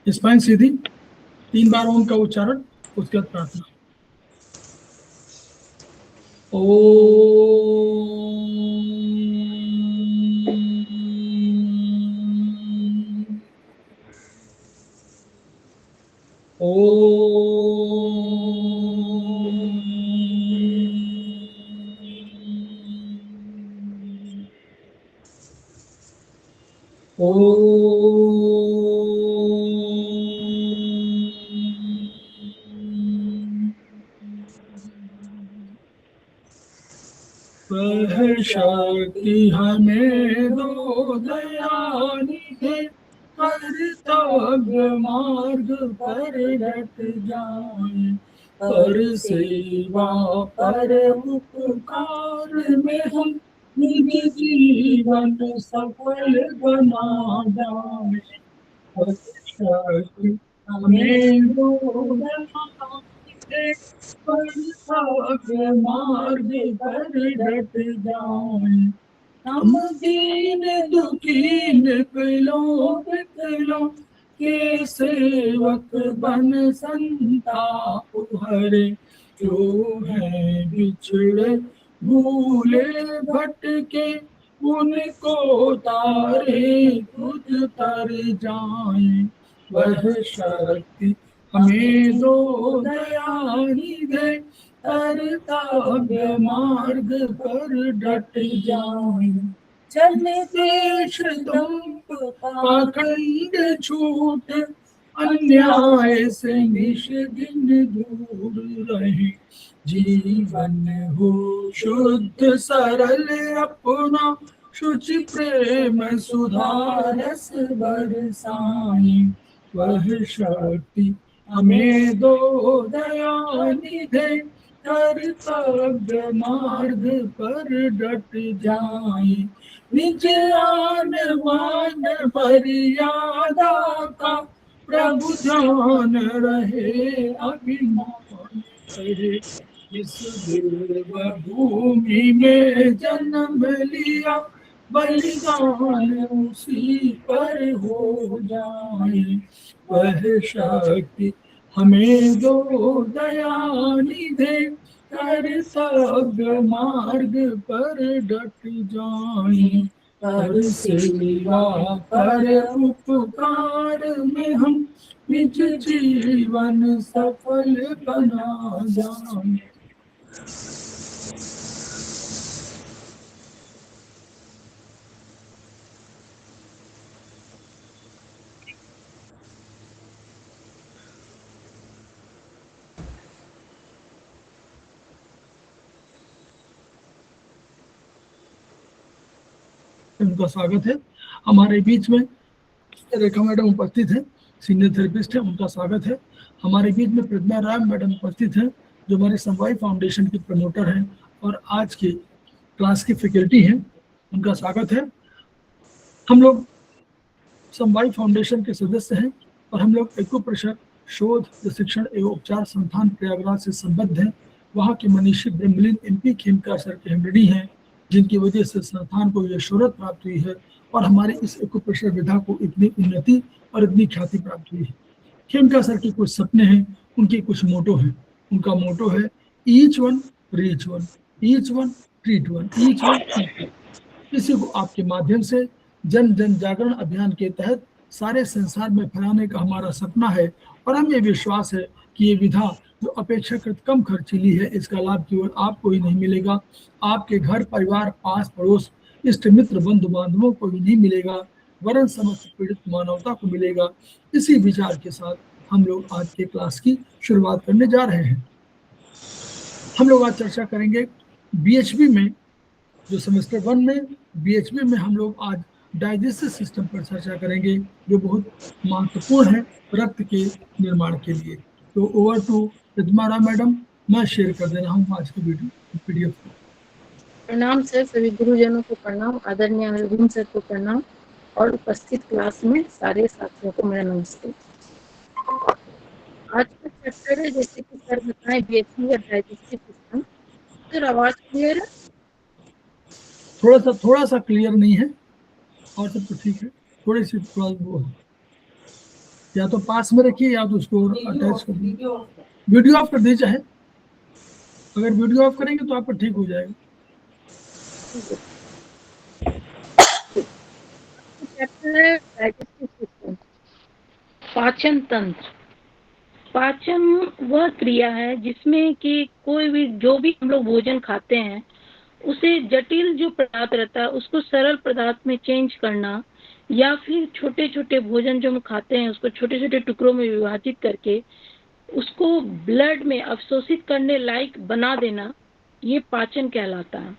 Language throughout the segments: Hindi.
स्पाइन सीधी, 3 बार ओम का उच्चारण, उसके बाद प्रार्थना। ओ वह शक्ति हमें दो दयानिधे, कर्तव्य मार्ग पर डट जाए, पर सेवा पर उपकार में हम निज जीवन सफल बना जाए। वह शक्ति हमें दो दयानिधे, कर्तव्य मार्ग पर डट जाए, हम दीन दुखी निकलो के सेवक बन संताप हरे, जो है बिछड़े भूले भटके, उनको तारे खुद तर जाए। वह शक्ति हमें दो दयानिधे, कर्तव्य मार्ग पर डट जाए, चले देश तुम पाखंड छूट, अन्याय से निष्दिन दूर रहे, जीवन हो शुद्ध सरल अपना, शुचि प्रेम सुधारस बरसाए। वह शक्ति हमें दो दयानिधे, कर्तव्य मार्ग पर डट जाए, निज आन मान मर्यादा का प्रभु ध्यान रहे, अभिमान करे, इस देव भूमि में जन्म लिया, बलिदान उसी पर हो जाए। वह शक्ति हमें दो दयानिधे, कर्तव्य मार्ग पर डट जाए, पर सेवा पर उपकार में हम निज जीवन सफल बना जाए। उनका स्वागत है हमारे बीच में। रेखा मैडम उपस्थित है, सीनियर थेरेपिस्ट है, उनका स्वागत है। हमारे बीच में प्रतिमा राय मैडम उपस्थित है, जो हमारे समवाय फाउंडेशन की प्रमोटर हैं और आज की क्लास की फैकल्टी हैं, उनका स्वागत है। हम लोग समवाय फाउंडेशन के सदस्य हैं और हम लोग एक्यूप्रेशर शोध, प्रशिक्षण एवं उपचार संस्थान प्रयागराज से संबद्ध हैं। वहाँ के मनीषी ब्रह्मलीन MP खेमका सर के हेमरेडी हैं, जिनकी वजह से संस्थान को यह शोहरत प्राप्त हुई है और हमारे इस एक्यूप्रेशर विधा को इतनी उन्नति और इतनी ख्याति प्राप्त हुई है। खेमका सर के कुछ सपने हैं, उनके कुछ मोटो हैं। उनका मोटो है each one reach one, each one treat one, each one. इसी को आपके माध्यम से जन जन जागरण अभियान के तहत सारे संसार में फैलाने का हमारा सपना है और हमें विश्वास है कि ये विधा जो अपेक्षाकृत कम खर्चीली है, इसका लाभ केवल आपको ही नहीं मिलेगा, आपके घर परिवार, पास पड़ोस, इष्ट मित्र, बंधु बांधवों को ही नहीं मिलेगा, वरन समस्त पीड़ित मानवता को मिलेगा। इसी विचार के साथ हम लोग आज के क्लास की शुरुआत करने जा रहे हैं। हम लोग आज चर्चा करेंगे BHB में, जो सेमेस्टर 1 में BHB में हम लोग आज डाइजेस्टिव सिस्टम पर चर्चा करेंगे, जो बहुत महत्वपूर्ण है रक्त के निर्माण के लिए। तो over to Pratima Rai madam, मैं शेयर कर दे रहा हूँ आज की वीडियो PDF को। प्रणाम सर, सभी गुरुजनों को प्रणाम, आदरणीय अरविंद सर को प्रणाम और उपस्थित क्लास में सारे साथियों को मेरा नमस्ते। आज का चैप्टर है, जैसे कि सर बताएं, BHB या डाइजेस्टिव सिस्टम। सर आवाज क्लियर है? थोड़ा सा क्लियर नहीं है, और सब तो ठीक है, थोड़ी सी थोड़ा वो है। या तो पास में रखिए या तो उसको अटैच कर दीजिए। वीडियो ऑफ कर दीजिए चाहे, अगर वीडियो ऑफ करेंगे तो आपका ठीक हो जाएगा। चैप्टर है डाइजेस्टिव सिस्टम, पाचन तंत्र। पाचन वह क्रिया है जिसमें कि कोई भी जो भी हम लोग भोजन खाते हैं उसे जटिल जो पदार्थ रहता है उसको सरल पदार्थ में चेंज करना, या फिर छोटे छोटे भोजन जो हम खाते हैं उसको छोटे छोटे टुकड़ों में विभाजित करके उसको ब्लड में अवशोषित करने लायक बना देना, ये पाचन कहलाता है।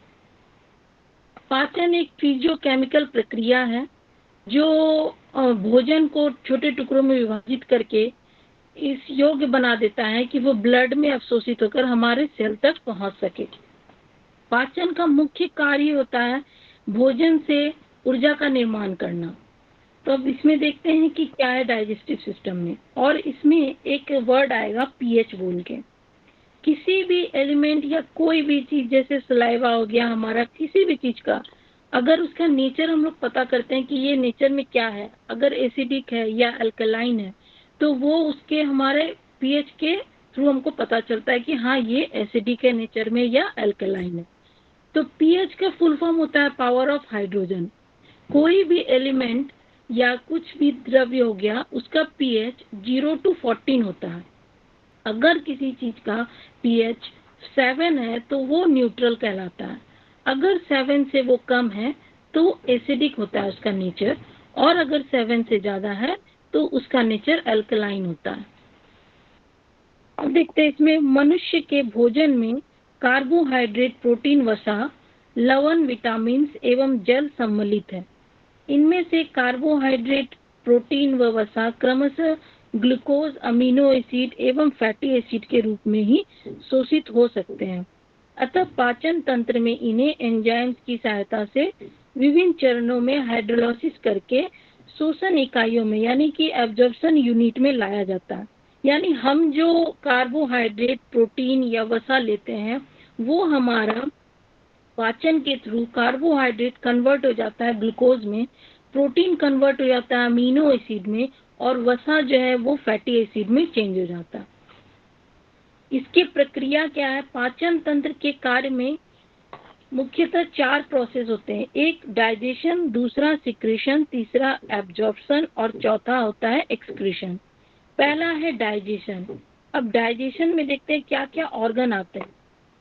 पाचन एक फिजियोकेमिकल प्रक्रिया है जो भोजन को छोटे टुकड़ों में विभाजित करके इस योग्य बना देता है कि वो ब्लड में अवशोषित होकर हमारे सेल तक पहुंच सके। पाचन का मुख्य कार्य होता है भोजन से ऊर्जा का निर्माण करना। तो अब इसमें देखते हैं कि क्या है डाइजेस्टिव सिस्टम में, और इसमें एक वर्ड आएगा पीएच बोल के। किसी भी एलिमेंट या कोई भी चीज, जैसे सलाइवा हो गया हमारा, किसी भी चीज का अगर उसका नेचर हम लोग पता करते हैं कि ये नेचर में क्या है, अगर एसिडिक है या अल्कलाइन है, तो वो उसके हमारे पीएच के थ्रू हमको पता चलता है कि हाँ ये एसिडिक है नेचर में या अल्कलाइन है। तो पीएच का फुल फॉर्म होता है पावर ऑफ हाइड्रोजन। कोई भी एलिमेंट या कुछ भी द्रव्य हो गया उसका पीएच 0 to 14 होता है। अगर किसी चीज का पीएच 7 है तो वो न्यूट्रल कहलाता है, अगर 7 से वो कम है तो एसिडिक होता है उसका नेचर, और अगर 7 से ज्यादा है तो उसका नेचर अल्कलाइन होता है। अब देखते हैं इसमें मनुष्य के भोजन में कार्बोहाइड्रेट, प्रोटीन, वसा, लवण, विटामिन एवं जल सम्मिलित है। इनमें से कार्बोहाइड्रेट, प्रोटीन व वसा क्रमशः ग्लूकोज, अमीनो एसिड एवं फैटी एसिड के रूप में ही शोषित हो सकते हैं। अतः पाचन तंत्र में इन्हें एंजाइम्स की सहायता से विभिन्न चरणों में हाइड्रोलाइसिस करके शोषण इकाइयों में यानी कि एब्जॉर्प्शन यूनिट में लाया जाता है। यानी हम जो कार्बोहाइड्रेट, प्रोटीन या वसा लेते हैं वो हमारा पाचन के थ्रू कार्बोहाइड्रेट कन्वर्ट हो जाता है ग्लूकोज में, प्रोटीन कन्वर्ट हो जाता है अमीनो एसिड में, और वसा जो है वो फैटी एसिड में चेंज हो जाता है। इसकी प्रक्रिया क्या है? पाचन तंत्र के कार्य में मुख्यतः 4 प्रोसेस होते हैं। एक डाइजेशन, दूसरा सिक्रेशन, तीसरा एब्जॉर्प्शन और चौथा होता है एक्सक्रीशन। पहला है डाइजेशन। अब डाइजेशन में देखते हैं क्या क्या ऑर्गन आते हैं।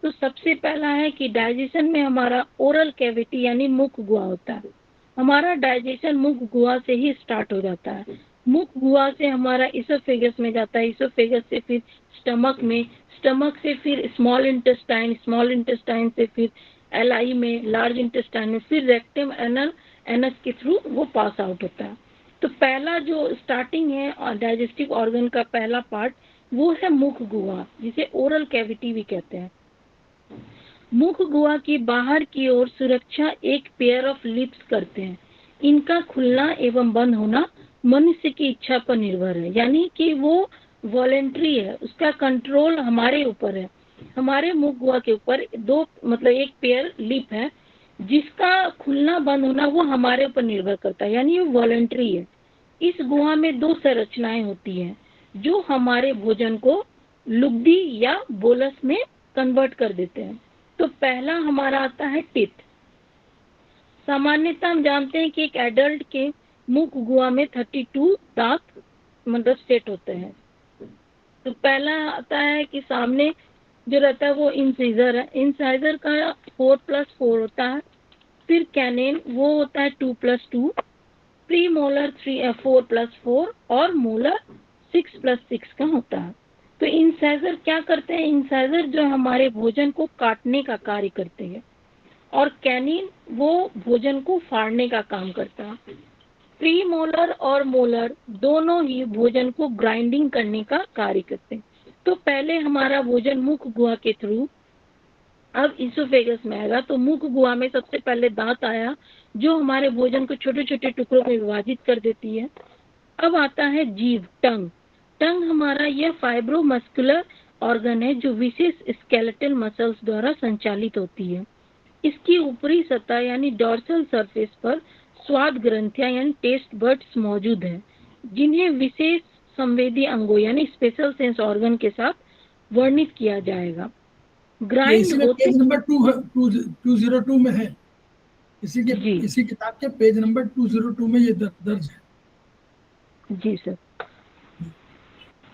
तो सबसे पहला है कि डाइजेशन में हमारा ओरल कैविटी यानी मुख गुहा होता है। हमारा डाइजेशन मुख गुहा से ही स्टार्ट हो जाता है। मुख गुहा से हमारा इसोफेगस में जाता है, इसोफेगस से फिर स्टमक में, स्टमक से फिर स्मॉल इंटेस्टाइन, स्मॉल इंटेस्टाइन से फिर एलआई में, लार्ज इंटेस्टाइन में, फिर रेक्टम, एनल, एनस के थ्रू वो पास आउट होता है। तो पहला जो स्टार्टिंग है और डाइजेस्टिव ऑर्गन का पहला पार्ट वो है मुख गुहा, जिसे ओरल कैविटी भी कहते हैं। मुख गुहा की बाहर की ओर सुरक्षा एक पेयर ऑफ लिप्स करते हैं। इनका खुलना एवं बंद होना मनुष्य की इच्छा पर निर्भर है, यानी कि वो वॉलेंट्री है, उसका कंट्रोल हमारे ऊपर है। हमारे मुख गुहा के ऊपर एक पेयर लिप है जिसका खुलना बंद होना वो हमारे ऊपर निर्भर करता है, यानी वो वॉलेंट्री है। इस गुहा में 2 संरचनाएं होती हैं जो हमारे भोजन को लुगदी या बोलस में कन्वर्ट कर देते हैं। तो पहला हमारा आता है टीथ। सामान्यतः हम जानते हैं कि एक एडल्ट के मुख गुहा में 32 दांत सेट होते हैं। तो पहला आता है कि सामने जो रहता है वो इंसाइजर है, इंसाइजर का 4+4 होता है। फिर कैनेन वो होता है 2+2, प्री मोलर 4+4 और मोलर 6+6 का होता है। तो इंसाइजर क्या करते हैं? इंसाइजर जो हमारे भोजन को काटने का कार्य करते हैं, और कैनिन वो भोजन को फाड़ने का काम करता है। प्री मोलर और मोलर दोनों ही भोजन को ग्राइंडिंग करने का कार्य करते हैं। तो पहले हमारा भोजन मुख गुहा के थ्रू अब इसोफेगस में आएगा। तो मुख गुहा में सबसे पहले दांत आया जो हमारे भोजन को छोटे छोटे टुकड़ों में विभाजित कर देती है। अब आता है जीभ, टंग। टंग हमारा यह फाइब्रोमस्कुलर ऑर्गन है जो विशेष स्केलेटल मसल्स द्वारा संचालित होती है। इसकी ऊपरी सतह यानी डॉर्सल सरफेस पर स्वाद ग्रंथियां यानी टेस्ट बर्ड्स मौजूद हैं, जिन्हें विशेष संवेदी अंगों यानी स्पेशल सेंस ऑर्गन के साथ वर्णित किया जाएगा। ये ग्राइंड इसी में होते पेज नंबर 202 में है, जी इसी किताब के पेज नंबर 202 में ये दर्ज है। जी सर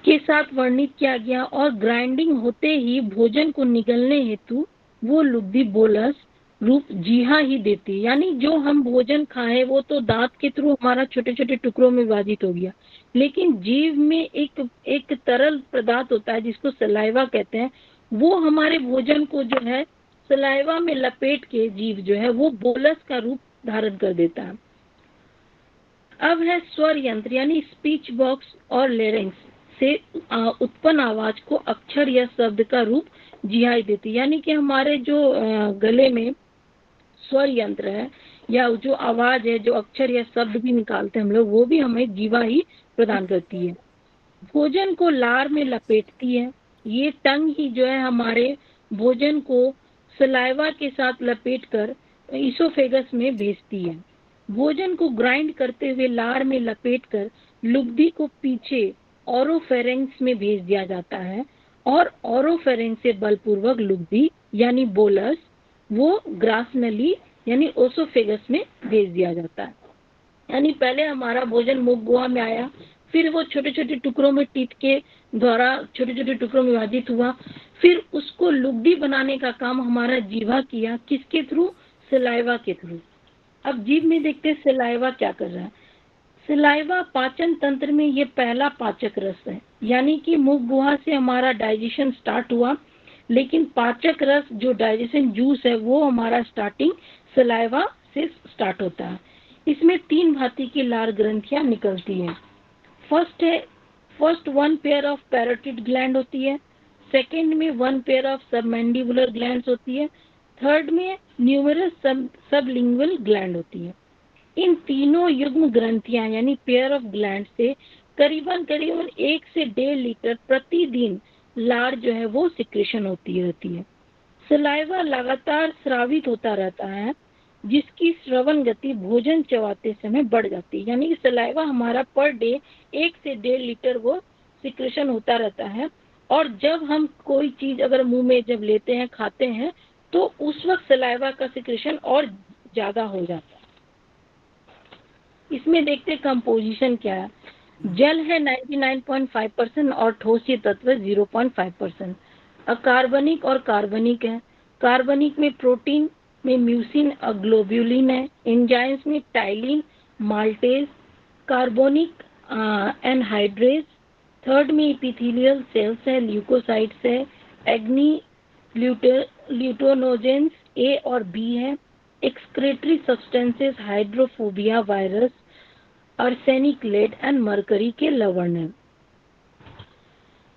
के साथ वर्णित किया गया। और ग्राइंडिंग होते ही भोजन को निगलने हेतु वो लुब्धि बोलस रूप जीहा ही देती, यानी जो हम भोजन खाए वो तो दांत के थ्रू हमारा छोटे छोटे टुकड़ों में विभाजित हो गया, लेकिन जीव में एक तरल पदार्थ होता है जिसको सलाइवा कहते हैं, वो हमारे भोजन को जो है सलाइवा में लपेट के जीव जो है वो बोलस का रूप धारण कर देता है। अब है स्वर यंत्र यानी स्पीच बॉक्स और लेरिंग्स से उत्पन्न आवाज को अक्षर या शब्द का रूप जिहाई देती, यानी कि हमारे जो गले में स्वर यंत्र है या जो आवाज है, जो अक्षर या शब्द भी निकालते हैं हम लोग, वो भी हमें जीवा ही प्रदान करती है। भोजन को लार में लपेटती है, ये टंग ही जो है हमारे भोजन को सलाइवा के साथ लपेटकर इसोफेगस में भेजती है। भोजन को ग्राइंड करते हुए लार में लपेटकर लुब्धि को पीछे ओरोफेरेंक्स में भेज दिया जाता है और ओरोफेरेंक्स से बलपूर्वक लुब्धि यानी बोलस वो ग्रासनली यानी ओसोफेगस में भेज दिया जाता है। यानी पहले हमारा भोजन मुख गुहा में आया, फिर वो छोटे छोटे टुकड़ों में टीथ के द्वारा छोटे छोटे टुकड़ों में विभाजित हुआ, फिर उसको लुब्धि बनाने का काम हमारा जीवा किया, किसके थ्रू? सलाइवा के थ्रू। अब जीभ में देखते हैं सलाइवा क्या कर रहा है। सलाइवा पाचन तंत्र में ये पहला पाचक रस है, यानी कि मुख गुहा से हमारा डाइजेशन स्टार्ट हुआ, लेकिन पाचक रस जो डाइजेशन जूस है वो हमारा स्टार्टिंग सलाइवा से स्टार्ट होता है। इसमें 3 भांति की लार ग्रंथियां निकलती हैं। First 1 pair of parotid gland होती है, सेकेंड में 1 पेयर ऑफ सबमैंडिबुलर ग्लैंड्स होती है, थर्ड में न्यूमरस सबलिंगुअल ग्लैंड होती है। इन तीनों युग्म ग्रंथियां यानी पेयर ऑफ ग्लैंड से करीबन 1 से 1.5 लीटर प्रतिदिन लार जो है वो सिक्रेशन होती रहती है। सलाइवा लगातार स्रावित होता रहता है, जिसकी श्रवण गति भोजन चबाते समय बढ़ जाती है, यानी कि सलाइवा हमारा पर डे 1 से 1.5 लीटर वो सिक्रेशन होता रहता है। और जब हम कोई चीज अगर मुंह में जब लेते हैं, खाते हैं, तो उस वक्त सलाइवा का सिक्रेशन और ज्यादा हो जाता है। इसमें देखते कंपोजिशन क्या है। जल है 99.5% और ठोसीय तत्व 0.5%। अकार्बनिक और कार्बनिक है। कार्बनिक में प्रोटीन में म्यूसिन और ग्लोब्यूलिन है। एंजाइम्स में ptyalin, maltase, carbonic anhydrase. Third में इपिथेलियल सेल्स है, ल्यूकोसाइट्स है, एग्नी ल्यूटोनोजेंस ए और बी है। Excretory substances hydrophobia virus, arsenic, lead and mercury के लवण है।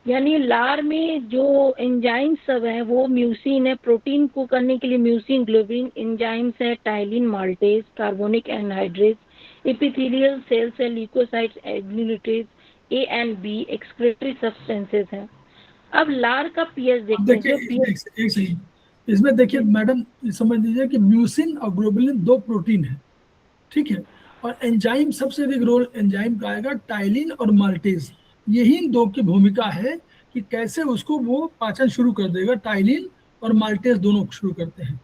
यानी लार में जो एंजाइम सब है वो म्यूसिन है, प्रोटीन को करने के लिए म्यूसिन, ग्लोबिन, एंजाइम्स है, ptyalin, maltase, carbonic anhydrase, epithelial cells है, ल्यूकोसाइट्स, एग्लूटेज A and B, excretory substances है। अब लार का पीएच देखते हैं। देखिए एक सेकंड, इसमें देखिए मैडम समझ लीजिए कि म्यूसिन और ग्लोबुलिन 2 प्रोटीन है, ठीक है, और एंजाइम सबसे अधिक रोल एंजाइम का आएगा टाइलिन और माल्टेज। यही 2 की भूमिका है कि कैसे उसको वो पाचन शुरू कर देगा। टाइलिन और माल्टेज दोनों शुरू करते हैं।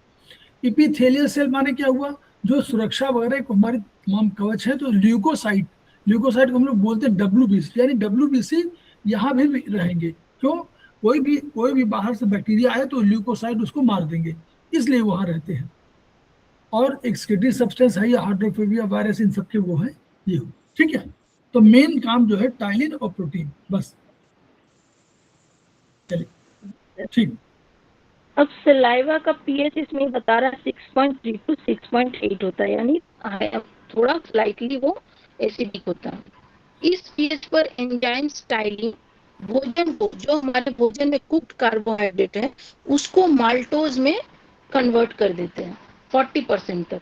इपिथेलियल सेल माने क्या हुआ? जो सुरक्षा वगैरह को हमारी तमाम कवच है। तो ल्यूकोसाइट, ल्यूकोसाइट को हम लोग बोलते हैं WBC, यानी WBC यहाँ भी रहेंगे। क्यों? कोई भी बाहर से बैक्टीरिया आए तो ल्यूकोसाइट उसको मार देंगे, इसलिए वहां रहते हैं। और एक्सक्रीटरी सब्सटेंस है या हाइड्रोफोबिया वायरस, इन सबके वो है ये हो, ठीक है। तो मेन काम जो है टाइलिन और प्रोटीन, बस। चलिए ठीक। अब सलाइवा का पीएच इसमें बता रहा है 6.3 to 6.8 होता है, यानी थोड़ा स्लाइटली वो एसिडिक होता है। इस पीएच पर एंजाइम टाइलिन भोजन को, जो हमारे भोजन में कुक्ड कार्बोहाइड्रेट है, उसको माल्टोज में कन्वर्ट कर देते हैं 40% तक।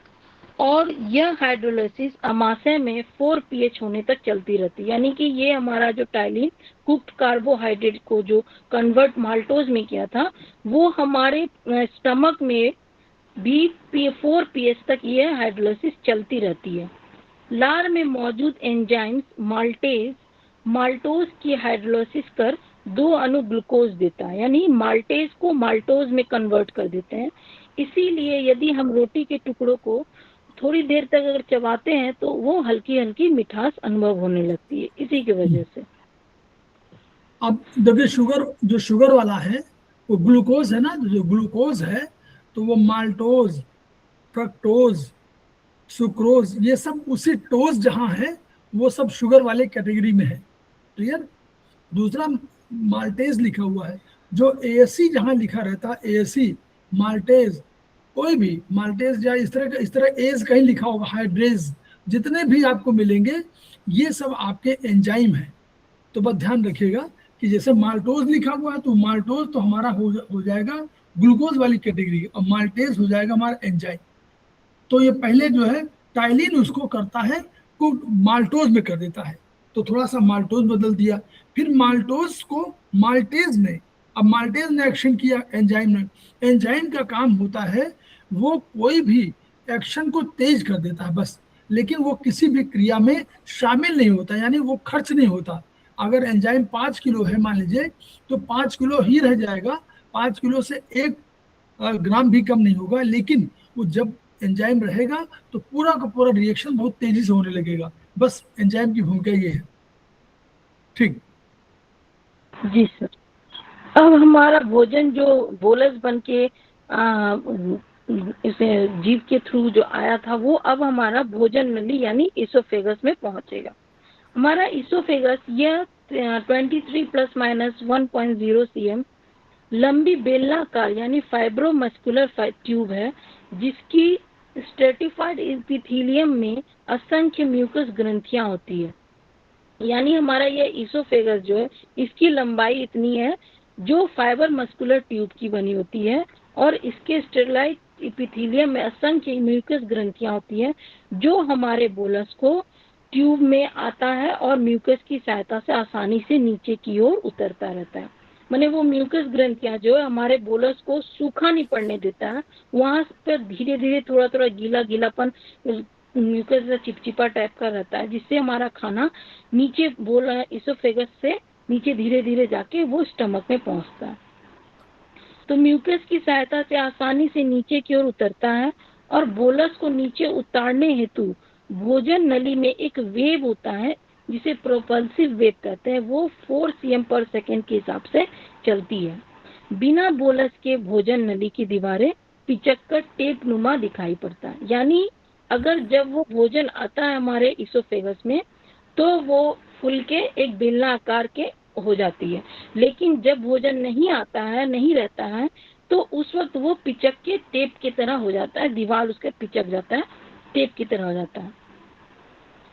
और यह हाइड्रोलाइसिस अमाशय में 4 pH होने तक चलती रहती है, यानी कि ये हमारा जो टाइलिन कुक्ड कार्बोहाइड्रेट को जो कन्वर्ट माल्टोज में किया था, वो हमारे स्टमक में भी 4 pH तक यह हाइड्रोलिसिस चलती रहती है। लार में मौजूद एंजाइम्स माल्टोज की हाइड्रोलिसिस कर 2 अणु ग्लूकोज देता है, यानी माल्टेज को माल्टोज में कन्वर्ट कर देते हैं। इसीलिए यदि हम रोटी के टुकड़ों को थोड़ी देर तक अगर चबाते हैं तो वो हल्की हल्की मिठास अनुभव होने लगती है, इसी की वजह से। अब देखिए जो शुगर वाला है वो ग्लूकोज है ना, जो ग्लूकोज है तो वो माल्टोज, फ्रक्टोज, सुक्रोज, ये सब उसी टोज जहां है वो सब शुगर वाले कैटेगरी में है। क्लियर। दूसरा माल्टेज लिखा हुआ है, जो एएससी जहां लिखा रहता है एएससी, माल्टेज, कोई भी माल्टेज या इस तरह एज कहीं लिखा होगा, हाइड्रेज, जितने भी आपको मिलेंगे ये सब आपके एंजाइम है। तो बस ध्यान रखिएगा कि जैसे माल्टोज लिखा हुआ है तो माल्टोज तो हमारा हो जाएगा ग्लूकोज वाली कैटेगरी, और माल्टेज हो जाएगा हमारा एंजाइम। तो ये पहले जो है टाइलिन उसको करता है, को माल्टोज में कर देता है, तो थोड़ा सा माल्टोज बदल दिया, फिर माल्टोज को माल्टेज ने, अब माल्टेज ने एक्शन किया एंजाइम ने। एंजाइम का काम होता है वो कोई भी एक्शन को तेज कर देता है बस, लेकिन वो किसी भी क्रिया में शामिल नहीं होता, यानी वो खर्च नहीं होता। अगर एंजाइम 5 किलो है मान लीजिए, तो 5 किलो ही रह जाएगा, 5 किलो से 1 ग्राम भी कम नहीं होगा, लेकिन वो जब एंजाइम रहेगा तो पूरा का पूरा रिएक्शन बहुत तेजी से होने लगेगा। बस एंजाइम की भूमिका ये है। ठीक। जी सर। अब हमारा भोजन जो बोलस बन के इसे जीभ के थ्रू जो आया था वो अब हमारा भोजन नली यानी इसोफेगस में पहुंचेगा। हमारा इसोफेगस यह 23 प्लस माइनस 1.0 cm लंबी बेलनाकार यानी फाइब्रोमस्कुलर ट्यूब है, जिसकी स्ट्रेटिफाइड एपिथेलियम में असंख्य म्यूकस ग्रंथियां होती है। यानी हमारा ये इसोफेगस जो है इसकी लंबाई इतनी है जो फाइबर मस्कुलर ट्यूब की बनी होती है, और इसके स्टेरलाइट एपिथेलियम में असंख्य म्यूकस ग्रंथियां होती है जो हमारे बोलस को ट्यूब में आता है और म्यूकस की सहायता से आसानी से नीचे की ओर उतरता रहता है। माने वो म्यूकस ग्रंथियां जो है हमारे बोलस को सूखा नहीं पड़ने देता है, वहां पर धीरे धीरे थोड़ा थोड़ा गीला गीलापन म्यूकस चिपचिपा टाइप का रहता है, जिससे हमारा खाना नीचे इसोफेगस से नीचे धीरे धीरे जाके वो स्टमक में पहुंचता है। तो म्यूकस की सहायता से आसानी से नीचे की ओर उतरता है, और बोलस को नीचे उतारने हेतु भोजन नली में एक वेव होता है जिसे प्रोपल्सिव वेव कहते हैं, वो 4 cm पर सेकेंड के हिसाब से चलती है। बिना बोलस के भोजन नली की दीवारें पिचक्कर टेप नुमा दिखाई पड़ता है, यानी अगर जब वो भोजन आता है हमारे इसोफेगस में तो वो फूल के एक बेलना आकार के हो जाती है, लेकिन जब भोजन नहीं आता है, नहीं रहता है, तो उस वक्त वो पिचक के टेप की तरह हो जाता है, दीवार उसके पिचक जाता है, टेप की तरह हो जाता है।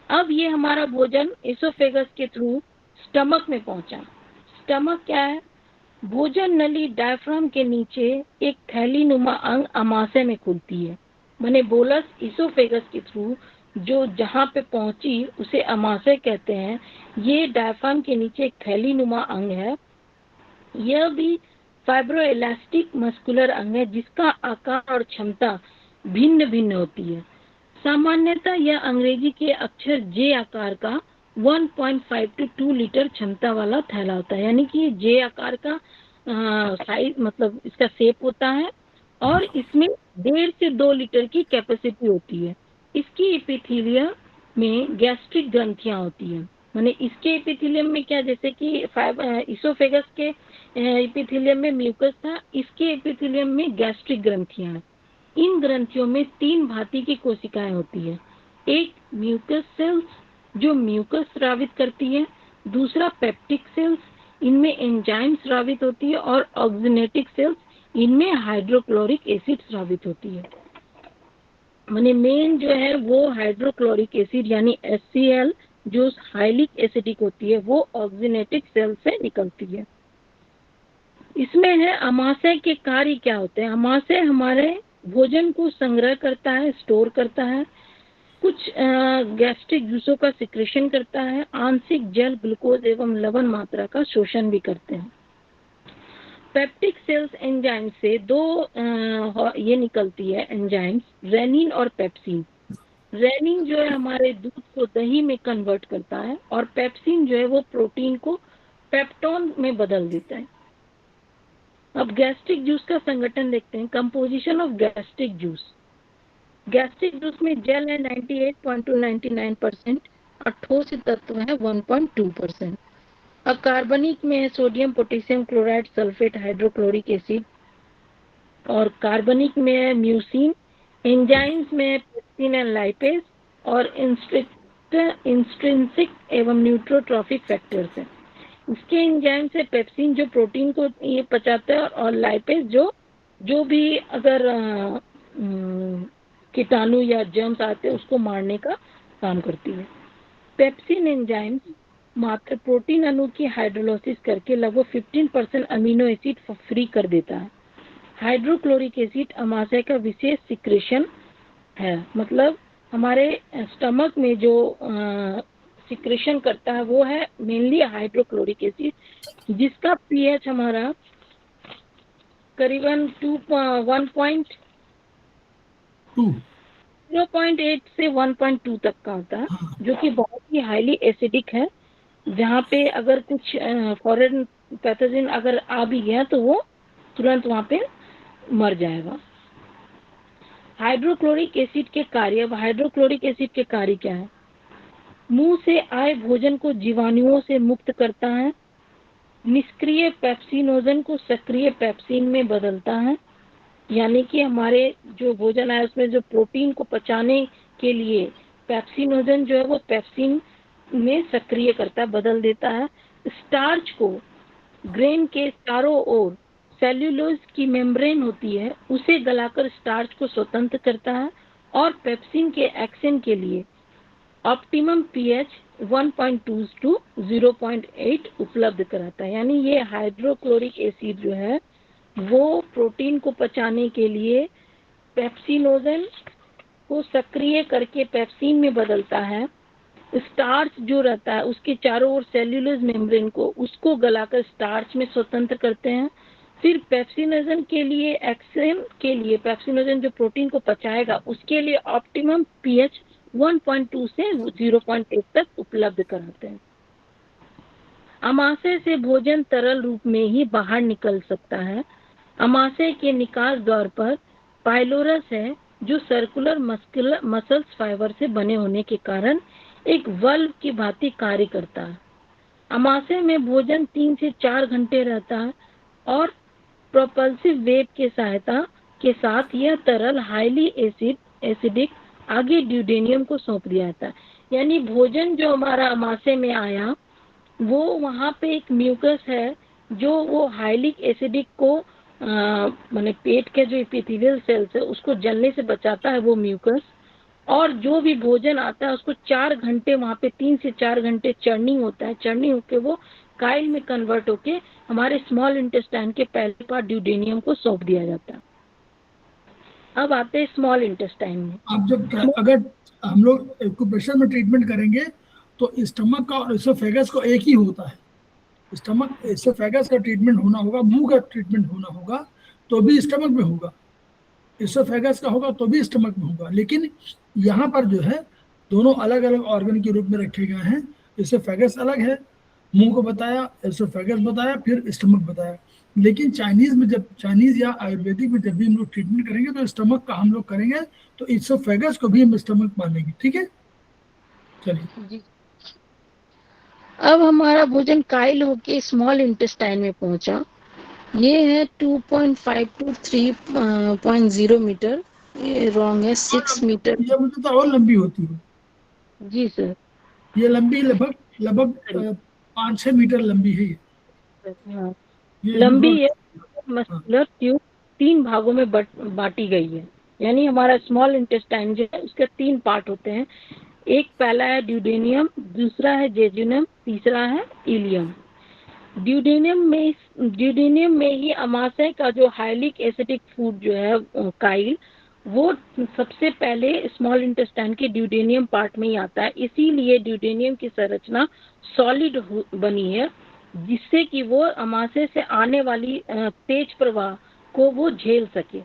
अब ये हमारा भोजन इसोफेगस के थ्रू स्टमक में पहुंचा। स्टमक क्या है? भोजन नली डायफ्राम के नीचे एक थैली नुमा अंग अमाशय में खुलती है। माने बोलस इसोफेगस के थ्रू जो जहां पे पहुंची उसे अमाशय कहते हैं। ये डायफ्राम के नीचे एक थैली नुमा अंग है। यह भी फाइब्रोइलास्टिक मस्कुलर अंग है जिसका आकार और क्षमता भिन्न भिन्न होती है। सामान्यतः यह अंग्रेजी के अक्षर जे आकार का 1.5 to 2 लीटर क्षमता वाला थैला होता है, यानी कि जे आकार का साइज मतलब इसका शेप होता है, और इसमें 1.5 से 2 लीटर की कैपेसिटी होती है। इसकी एपिथेलियम में गैस्ट्रिक ग्रंथियां होती है। माने इसके एपिथेलियम में क्या, जैसे कि इसोफेगस के एपिथेलियम में म्यूकस था, इसके एपिथेलियम में गैस्ट्रिक ग्रंथियां हैं। इन ग्रंथियों में 3 भांति की कोशिकाएं होती है। एक म्यूकस सेल्स जो म्यूकस स्रावित करती है, दूसरा पेप्टिक सेल्स, इनमें एंजाइम स्रावित होती है, और ऑक्सिनेटिक सेल्स, इनमें हाइड्रोक्लोरिक एसिड स्रावित होती है। माने मेन जो है वो हाइड्रोक्लोरिक एसिड यानी HCl जो हाइलिक एसिडिक होती है वो ऑक्सिनेटिक सेल से निकलती है। इसमें है अमाशय के कार्य क्या होते हैं। अमाशय हमारे भोजन को संग्रह करता है, स्टोर करता है, कुछ गैस्ट्रिक जूसों का सिक्रेशन करता है, आंशिक जल, ग्लूकोज एवं लवण मात्रा का शोषण भी करते हैं। पेप्टिक सेल्स एंजाइम से दो ये निकलती है एंजाइम्स, रेनिन और पेप्सिन। रेनिन जो है हमारे दूध को दही में कन्वर्ट करता है और पेप्सिन जो है वो प्रोटीन को पेप्टोन में बदल देता है। अब गैस्ट्रिक जूस का संगठन देखते हैं। Composition of gastric juice. Gastric juice में जेल है 98.2 to 99% और ठोस तत्व है 1.2%। अकार्बनिक में है sodium, potassium chloride, sulphate, hydrochloric acid और कार्बनिक में है म्यूसिन। एंजाइम्स में है पेप्सिन एंड लाइपेज और इंस्ट्रिंसिक एवं न्यूट्रोट्रॉफिक फैक्टर्स है। इसके एंजाइम से पेप्सिन जो प्रोटीन को ये पचाता है और लाइपेज जो भी अगर कीटाणु या जर्म्स आते हैं उसको मारने का काम करती है। पेप्सिन एंजाइम्स मात्र प्रोटीन अणु की हाइड्रोलाइसिस करके लगभग 15% अमीनो एसिड फ्री कर देता है। हाइड्रोक्लोरिक एसिड अमाशय का विशेष सिक्रेशन है, मतलब हमारे स्टमक में जो सिक्रेशन करता है वो है मेनली हाइड्रोक्लोरिक एसिड, जिसका पीएच हमारा करीबन 0.8 से 1.2 तक का होता है, जो कि बहुत ही हाईली एसिडिक है। जहाँ पे अगर कुछ फॉरेन पैथोजन अगर आ भी गया तो वो तुरंत वहाँ पे मर जाएगा। हाइड्रोक्लोरिक एसिड के कार्य। अब हाइड्रोक्लोरिक एसिड के कार्य क्या है? मुंह से आए भोजन को जीवाणुओं से मुक्त करता है, निष्क्रिय पेप्सिनोजन को सक्रिय पेप्सिन में बदलता है, यानी कि हमारे जो भोजन है उसमें जो प्रोटीन को पचाने के लिए पेप्सिनोजन जो है वो पेप्सिन में सक्रिय करता है, बदल देता है। स्टार्च को ग्रेन के चारों ओर सेल्यूलोज की मेम्ब्रेन होती है उसे गलाकर स्टार्च को स्वतंत्र करता है और पेप्सिन के एक्शन के लिए ऑप्टिमम पीएच 1.2 to 0.8 उपलब्ध कराता है। यानी ये हाइड्रोक्लोरिक एसिड जो है वो प्रोटीन को पचाने के लिए पेप्सिनोजन को सक्रिय करके पेप्सिन में बदलता है। स्टार्च जो रहता है उसके चारों ओर सेल्यूलोज मेम्ब्रेन को उसको गलाकर स्टार्च में स्वतंत्र करते हैं। फिर पेप्सिनोजन के लिए एक्शन के लिए पेप्सिनोजन जो प्रोटीन को पचाएगा उसके लिए ऑप्टिमम पीएच 1.2 से 0.8 तक उपलब्ध कराते हैं। अमाशय से भोजन तरल रूप में ही बाहर निकल सकता है। अमाशय के निकास द्वार पर पाइलोरस है जो सर्कुलर मसल्स फाइबर से बने होने के कारण एक वल्व की भांति कार्य करता है। अमाशय में भोजन 3 से 4 घंटे रहता है और प्रोपल्सिव वेव के सहायता के साथ यह तरल हाईली एसिडिक आगे ड्यूडेनियम को सौंप दिया जाता है। यानी भोजन जो हमारा अमाशय में आया वो वहाँ पे एक म्यूकस है जो वो हाईली एसिडिक को माने पेट के जो एपिथेलियल सेल्स है उसको जलने से बचाता है वो म्यूकस, और जो भी भोजन आता है उसको 4 घंटे वहाँ पे 3 से 4 घंटे चर्निंग होता है। चर्निंग होके वो काइल में कन्वर्ट होके हमारे स्मॉल इंटेस्टाइन के पहले पार्ट ड्यूडेनियम को सौंप दिया जाता है। अब आते हैं स्मॉल इंटेस्टाइन में। आप जब अगर हम लोग एक्यूप्रेशर में ट्रीटमेंट करेंगे तो स्टमक का और एसोफेगस को एक ही होता है। स्टमक एसोफेगस का ट्रीटमेंट होना होगा, मुंह का ट्रीटमेंट होना होगा तो भी स्टमक में होगा, एसोफेगस का होगा तो भी स्टमक में होगा। लेकिन यहाँ पर जो है दोनों अलग अलग ऑर्गन के रूप में रखे गए हैं। एसोफेगस अलग है, मुंह को बताया, एसोफेगस बताया, फिर स्टमक बताया। लेकिन चाइनीज में जब चाइनीज या आयुर्वेदिक में जब भी हम लोग ट्रीटमेंट करेंगे तो स्टमक का हम लोग करेंगे तो एसोफेगस को भी हम स्टमक मानेंगे। ठीक है, चलिए। जी। अब हमारा भोजन काइल होके स्मॉल इंटेस्टाइन में पहुंचा। ये है 2.5 to 3.0 मीटर। ये रॉन्ग है, 6 मीटर। ये मुझे तो और लंबी होती है। जी सर। ये लंबी लगभग लगभग 5-6 मीटर लंबी है हाँ, ये लंबी है। हाँ, मस्कुलर ट्यूब 3 भागों में बांटी गई है। यानी हमारा स्मॉल इंटेस्टाइन जो है उसके 3 पार्ट होते हैं। एक पहला है ड्यूडेनियम, दूसरा है जेजुनम, तीसरा है इलियम। ड्यूडेनियम में ही अमाशय का जो हाइलिक एसिडिक फूड जो है काइल, वो सबसे पहले स्मॉल इंटेस्टाइन के ड्यूडेनियम पार्ट में ही आता है। इसीलिए ड्यूडेनियम की संरचना सॉलिड बनी है जिससे कि वो अमाशय से आने वाली तेज प्रवाह को वो झेल सके।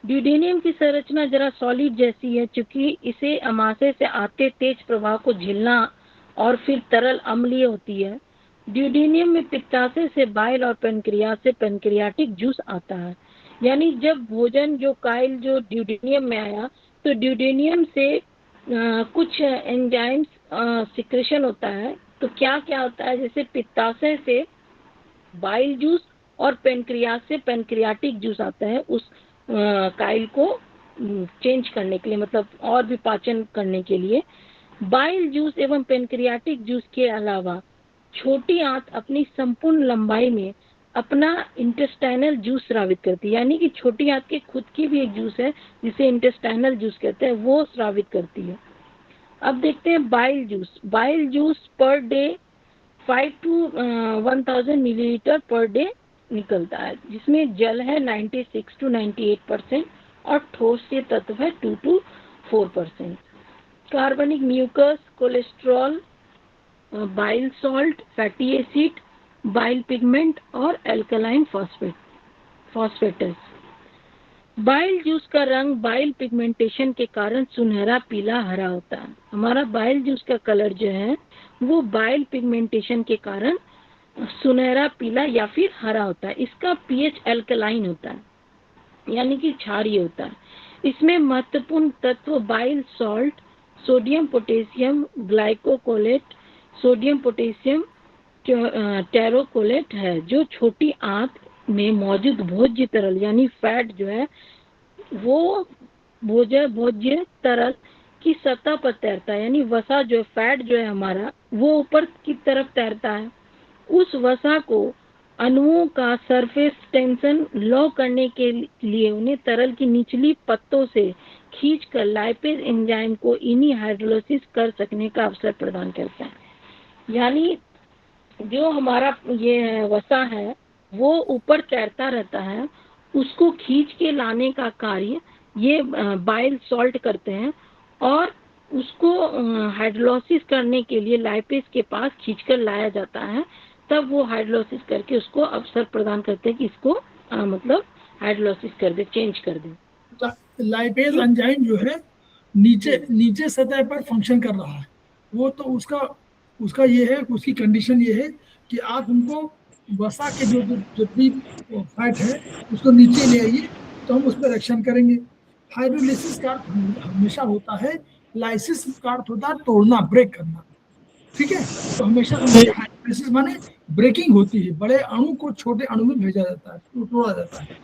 ड्यूडेनियम की संरचना जरा सॉलिड जैसी है, क्योंकि इसे अमाशय से आते तेज प्रवाह को झेलना और फिर तरल अम्लीय होती है। ड्यूडेनियम में पित्ताशय से बाइल और पेनक्रियास से पेनक्रियाटिक जूस आता है। यानी जब भोजन जो काइल जो ड्यूडेनियम में आया, तो ड्यूडेनियम से कुछ एंजाइम्स सिक्रेशन होता है। तो क्या क्या होता है, जैसे पित्ताशय से बाइल जूस और पेनक्रियास से पेनक्रियाटिक जूस आता है उस काइल को चेंज करने के लिए, मतलब और भी पाचन करने के लिए। बाइल जूस एवं पेनक्रियाटिक जूस के अलावा छोटी आंत अपनी संपूर्ण लंबाई में अपना इंटेस्टाइनल जूस स्रावित करती है। यानी कि छोटी आंत के खुद की भी एक जूस है जिसे इंटेस्टाइनल जूस कहते हैं, वो स्रावित करती है। अब देखते हैं bile juice. Bile juice per day 5 to 1000 millilitre per day निकलता है, जिसमें जल है 96 to 98% और ठोस के तत्व है 2 to 4%। कार्बनिक mucus, cholesterol, bile salt, fatty acid, bile pigment और एल्कलाइन फॉस्फेटस। बाइल जूस का रंग बाइल पिगमेंटेशन के कारण सुनहरा पीला हरा होता है। हमारा बाइल जूस का कलर जो है वो बाइल पिगमेंटेशन के कारण सुनहरा पीला या फिर हरा होता है। इसका पीएच एल्कलाइन होता है, यानी कि क्षारीय होता है। इसमें महत्वपूर्ण तत्व bile salt, sodium potassium glycocholate, sodium potassium taurocholate है, जो छोटी आंत में मौजूद भोज्य तरल यानी फैट जो है वो भोज्य तरल की सतह पर तैरता है। यानी वसा जो फैट जो है हमारा वो ऊपर की तरफ तैरता है। उस वसा को अणुओं का सरफेस टेंशन लो करने के लिए उन्हें तरल की निचली पत्तों से खींचकर लाइपेज एंजाइम को इन्हीं हाइड्रोलिसिस कर सकने का अवसर प्रदान करता है। यानी जो हमारा ये वसा है वो ऊपर तैरता रहता है, उसको खींच के लाने का कार्य ये बाइल सॉल्ट करते हैं और उसको हाइड्रोलिसिस करने के लिए लाइपेज के पास खींचकर लाया जाता है। तब वो हाइड्रोलिसिस करके उसको अवसर प्रदान करते हैं कि इसको मतलब हाइड्रोलिसिस कर दे, चेंज कर दे। लाइपेज एंजाइम जो है नीचे सतह पर फंक्शन कर रहा है, वो तो उसका उसका ये है, उसकी कंडीशन ये है कि आप उनको वसा के जो जितनी फैट है उसको नीचे ले आइए, तो हम उस पर एक्शन करेंगे। हाइड्रोलिसिस का अर्थ हमेशा होता है, लाइसिस का अर्थ होता है तोड़ना, ब्रेक करना। ठीक है, तो हमेशा हाइड्रोलिसिस माने ब्रेकिंग होती है, बड़े अणु को छोटे अणु में भेजा जाता है, तोड़ा जाता है।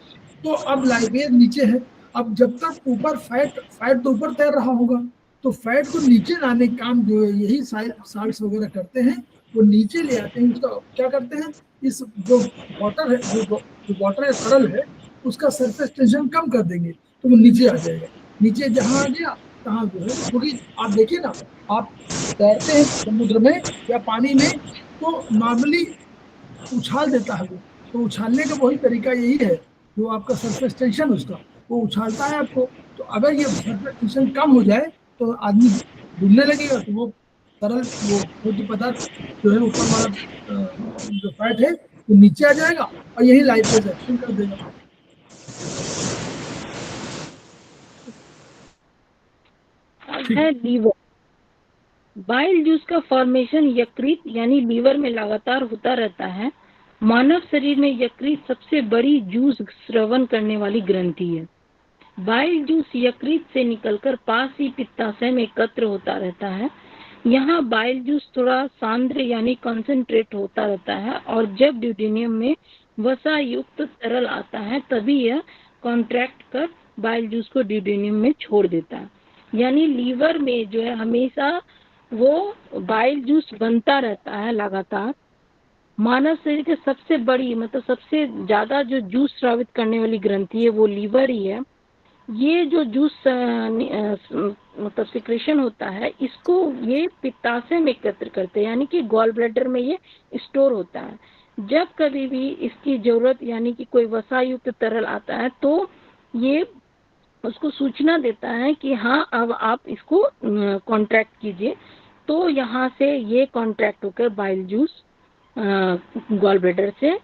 तो अब लाइपेज नीचे है, अब जब तक ऊपर फैट तो ऊपर तैर रहा होगा, तो फैट को नीचे लाने का काम जो है यही साल्ट्स वगैरह करते हैं, वो नीचे ले आते हैं। उसका क्या करते हैं, इस जो वाटर है, जो वाटर है तरल है, उसका सरफेस टेंशन कम कर देंगे, तो वो नीचे आ जाएगा। नीचे जहां आ गया तहां जो है, क्योंकि आप देखिए ना, आप तैरते हैं समुद्र में या पानी में, तो नॉर्मली उछाल देता है वो, तो उछालने का वही तरीका यही है, जो आपका सरफेस टेंशन उसका वो उछालता है आपको। तो अगर ये सरफेस टेंशन कम हो जाए तो आदमी डूबने लगेगा, तो वो तरल वो भोज्य पदार्थ जो है ऊपर वाला जो फैट है वो नीचे आ जाएगा और यही लाइपेज एक्शन कर देगा। है लीवर। बाइल जूस का फॉर्मेशन यकृत यानी लीवर में लगातार होता रहता है। मानव शरीर में यकृत सबसे बड़ी जूस स्रवण करने वाली ग्रंथि है। बाइल जूस यकृत से निकलकर पास ही पित्ताशय में एकत्र होता रहता है। यहाँ बाइल जूस थोड़ा सांद्र यानी कंसंट्रेट होता रहता है, और जब ड्यूडेनियम में वसा युक्त तरल आता है तभी यह कॉन्ट्रैक्ट कर बाइल जूस को ड्यूडेनियम में छोड़ देता है। यानी लीवर में जो है हमेशा वो बाइल जूस बनता रहता है लगातार। मानव शरीर के सबसे बड़ी मतलब सबसे ज्यादा जो जूस स्रावित करने वाली ग्रंथि है वो लीवर ही है। ये जो जूस मतलब सिक्रेशन होता है, इसको ये पित्ताशय में एकत्र करते हैं, यानी कि गॉल ब्लैडर में ये स्टोर होता है। जब कभी भी इसकी जरूरत यानी कि कोई वसायुक्त तरल आता है तो ये उसको सूचना देता है कि हाँ अब आप इसको कॉन्ट्रैक्ट कीजिए। तो यहाँ से ये कॉन्ट्रैक्ट होकर बाइल जूस गॉल ब्लैडर से,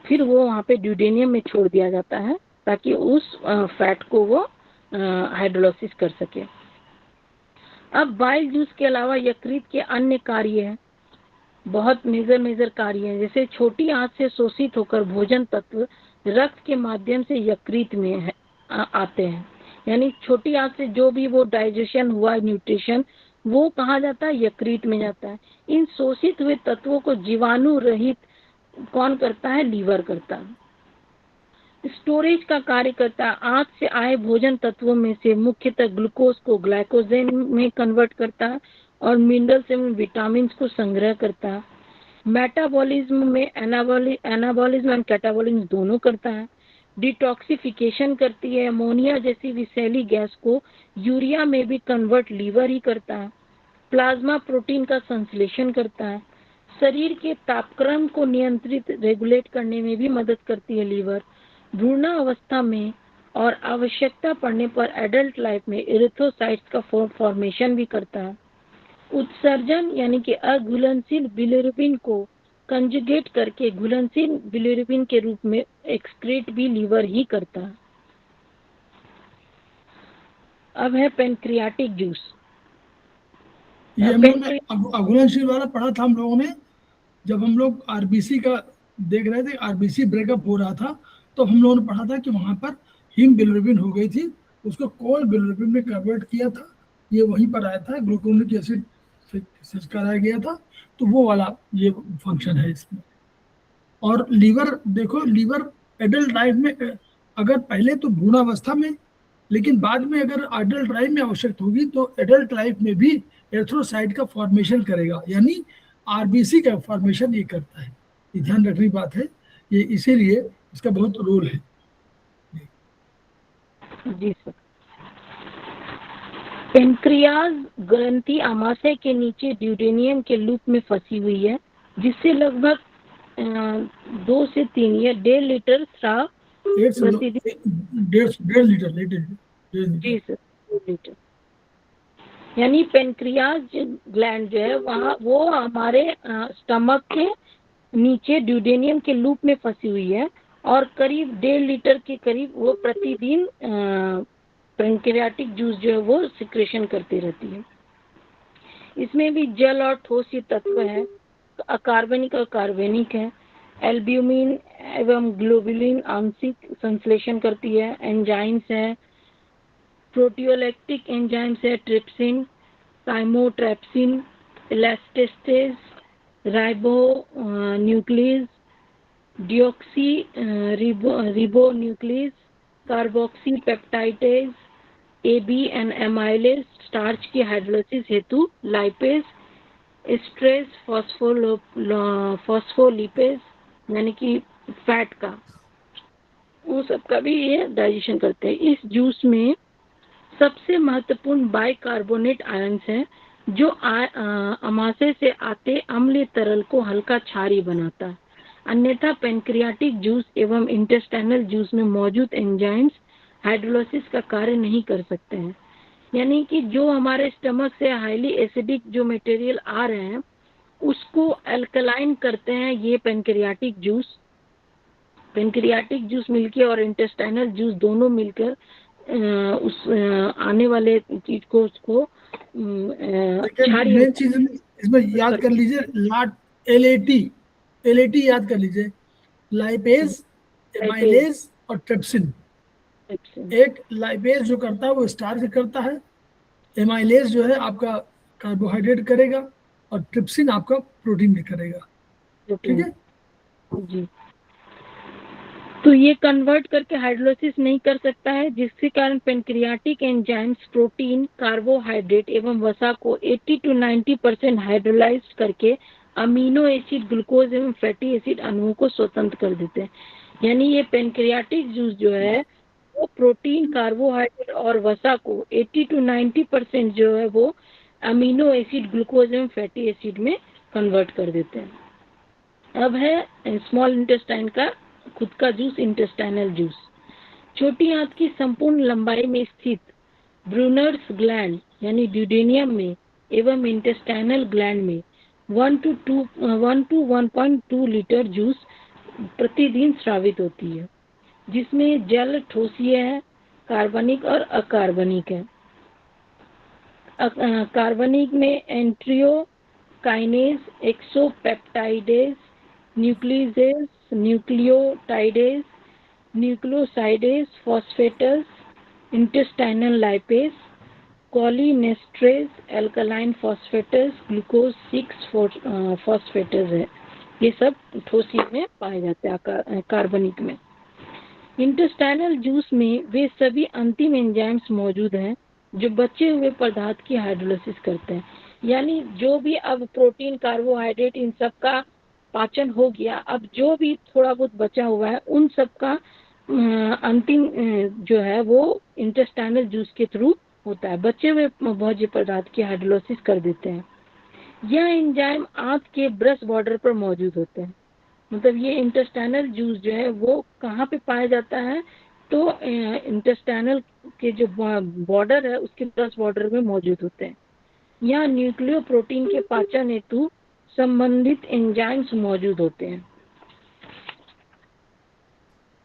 फिर वो वहाँ पे ड्यूडेनियम में छोड़ दिया जाता है ताकि उस फैट को वो हाइड्रोलाइसिस कर सके। अब बाइल जूस के अलावा यकृत के अन्य कार्य हैं, बहुत मेजर कार्य हैं, जैसे छोटी आंत से शोषित होकर भोजन तत्व रक्त के माध्यम से यकृत में आते हैं। यानी छोटी आंत से जो भी वो डाइजेशन हुआ न्यूट्रिशन, वो कहाँ जाता है? यकृत में जाता है। इन शोषित हुए तत्वों को जीवाणु रहित कौन करता है? लीवर करता है। स्टोरेज का कार्य करता है। आंत से आए भोजन तत्वों में से मुख्यतः ग्लूकोज को ग्लाइकोजेन में कन्वर्ट करता है और मिनरल्स एवं विटामिन को संग्रह करता है। मेटाबॉलिज्म में एनाबॉलिज्म एंड कैटाबॉलिज्म दोनों करता है। डिटॉक्सिफिकेशन करती है। अमोनिया जैसी विषैली गैस को यूरिया में भी कन्वर्ट लीवर ही करता है। प्लाज्मा प्रोटीन का संश्लेषण करता है। शरीर के तापक्रम को नियंत्रित रेगुलेट करने में भी मदद करती है लीवर। भ्रूणावस्था में और आवश्यकता पड़ने पर एडल्ट लाइफ में इरिथ्रोसाइट्स का फॉर्मेशन भी करता है। उत्सर्जन यानी कि अघुलनशील बिलिरुबिन को कंजुगेट करके घुलनशील बिलिरुबिन के रूप में एक्सक्रीट भी लीवर ही करता है। अब है पेनक्रियाटिक जूस। ये हम लोग ने अघुलनशील वाला पढ़ा था हम लोगों ने, जब हम लोग आरबीसी का देख रहे थे, आरबीसी ब्रेकअप हो रहा था, तो हम लोगों ने पढ़ा था कि वहां पर हीम बिलिरुबिन हो गई थी, उसको कोल्ड बिलिरुबिन में कन्वर्ट किया था। ये वहीं पर आया था, ग्लूकोनिक एसिड से कराया गया था, तो वो वाला ये फंक्शन है इसमें। और लीवर देखो, लीवर एडल्ट लाइफ में अगर पहले तो भ्रूणावस्था में, लेकिन बाद में अगर एडल्ट लाइफ में आवश्यक होगी तो एडल्ट लाइफ में भी एरिथ्रोसाइट का फॉर्मेशन करेगा, यानी आरबीसी का फॉर्मेशन ये करता है। ये ध्यान रखने की बात है, ये इसीलिए इसका बहुत रोल है। जी सर। पेनक्रियाज ग्रंथि आमाशय के नीचे ड्यूडेनियम के लूप में फंसी हुई है, जिससे लगभग 2 से 3 या 1.5 लीटर स्राव प्रतिदिन। 1.5 लीटर जी सर, 2 लीटर। यानी पेनक्रियाज ग्लैंड जो है वहाँ वो हमारे स्टमक के नीचे ड्यूडेनियम के लूप में फंसी हुई है और करीब 1.5 लीटर के करीब वो प्रतिदिन पेनक्रियाटिक जूस जो है वो सिक्रेशन करती रहती है। इसमें भी जल और ठोस ये तत्व है, अकार्बनिक और कार्बनिक है। एल्ब्यूमिन एवं ग्लोबुलिन आंशिक संश्लेषण करती है। एंजाइम्स है, प्रोटियोलैक्टिक एंजाइम्स है, trypsin, chymotrypsin, elastase, ribonuclease, deoxyribonuclease, carboxypeptidase, A B and amylase, starch की हाइड्रोलाइसिस हेतु लाइपेज, स्ट्रेस फॉस्फोलिपेज यानी कि फैट का, वो सब का भी ये डाइजेशन करते हैं। इस जूस में सबसे महत्वपूर्ण बाइकार्बोनेट आयंस हैं जो आमाशय से आते अम्लीय तरल को हल्का क्षारीय बनाता है। अन्यथा पेनक्रियाटिक जूस एवं इंटेस्टाइनल जूस में मौजूद एंजाइम्स हाइड्रोलाइसिस का कार्य नहीं कर सकते हैं। यानी कि जो हमारे स्टमक से हाईली एसिडिक जो मटेरियल आ रहे हैं उसको अल्कलाइन करते हैं ये पेनक्रियाटिक जूस। पेनक्रियाटिक जूस मिलकर और इंटेस्टाइनल जूस दोनों मिलकर उस आने वाले चीज को उसको मेन चीज इसमें याद कर लीजिए, एलएटी याद कर लीजिए, लाइपेज, एमाइलेज और ट्रिप्सिन। एक लाइपेज जो करता है वो स्टार्च करता है, एमाइलेज जो है आपका कार्बोहाइड्रेट करेगा और ट्रिप्सिन आपका प्रोटीन भी करेगा। ठीक है जी। तो ये कन्वर्ट करके हाइड्रोलाइसिस नहीं कर सकता है, जिसके कारण पेनक्रियाटिक एंजाइम्स प्रोटीन, कार्बोहाइड्रेट एवं वसा को 80 to 90% हाइड्रोलाइज करके अमीनो एसिड, ग्लूकोज एवं फैटी एसिड अणुओं को स्वतंत्र कर देते हैं। यानी ये पेनक्रियाटिक जूस जो है वो प्रोटीन, कार्बोहाइड्रेट और वसा को 80 to 90% जो है वो अमीनो एसिड, ग्लूकोज एवं फैटी एसिड में कन्वर्ट कर देते हैं। अब है स्मॉल इंटेस्टाइन का खुद का जूस, इंटेस्टाइनल जूस। छोटी आंत की संपूर्ण लंबाई में स्थित ब्रूनर्स ग्लैंड यानी ड्यूडेनियम में एवं इंटेस्टाइनल ग्लैंड में 1 to 1.2 लीटर जूस प्रतिदिन स्रावित होती है, जिसमें जल ठोसीय है, कार्बनिक और अकार्बनिक है। कार्बनिक में enterokinase, exopeptidase, nuclease, nucleotidase, nucleosidase, phosphatase, intestinal lipase, cholinesterase, alkaline phosphatase, glucose 6 phosphatase है। ये सब ठोसी में पाए जाते हैं कार्बनिक में। इंटेस्टाइनल जूस में वे सभी अंतिम एंजाइम्स मौजूद हैं जो बचे हुए पदार्थ की हाइड्रोलिसिस करते हैं। यानी जो भी अब प्रोटीन, कार्बोहाइड्रेट, इन सब का पाचन हो गया, अब जो भी थोड़ा बहुत बचा हुआ है उन सब का अंतिम जो है वो इंटेस्टाइनल जूस के थ्रू होता है। बचे हुए भोज्य पदार्थ की हाइड्रोलिसिस कर देते हैं। यह एंजाइम आंत के ब्रश बॉर्डर पर मौजूद होते हैं। मतलब ये इंटेस्टाइनल जूस जो है वो कहाँ पे पाया जाता है, तो इंटेस्टाइनल के जो बॉर्डर है उसके ब्रश बॉर्डर में मौजूद होते हैं। यहाँ न्यूक्लियो प्रोटीन के पाचन हेतु संबंधित एंजाइम्स मौजूद होते हैं।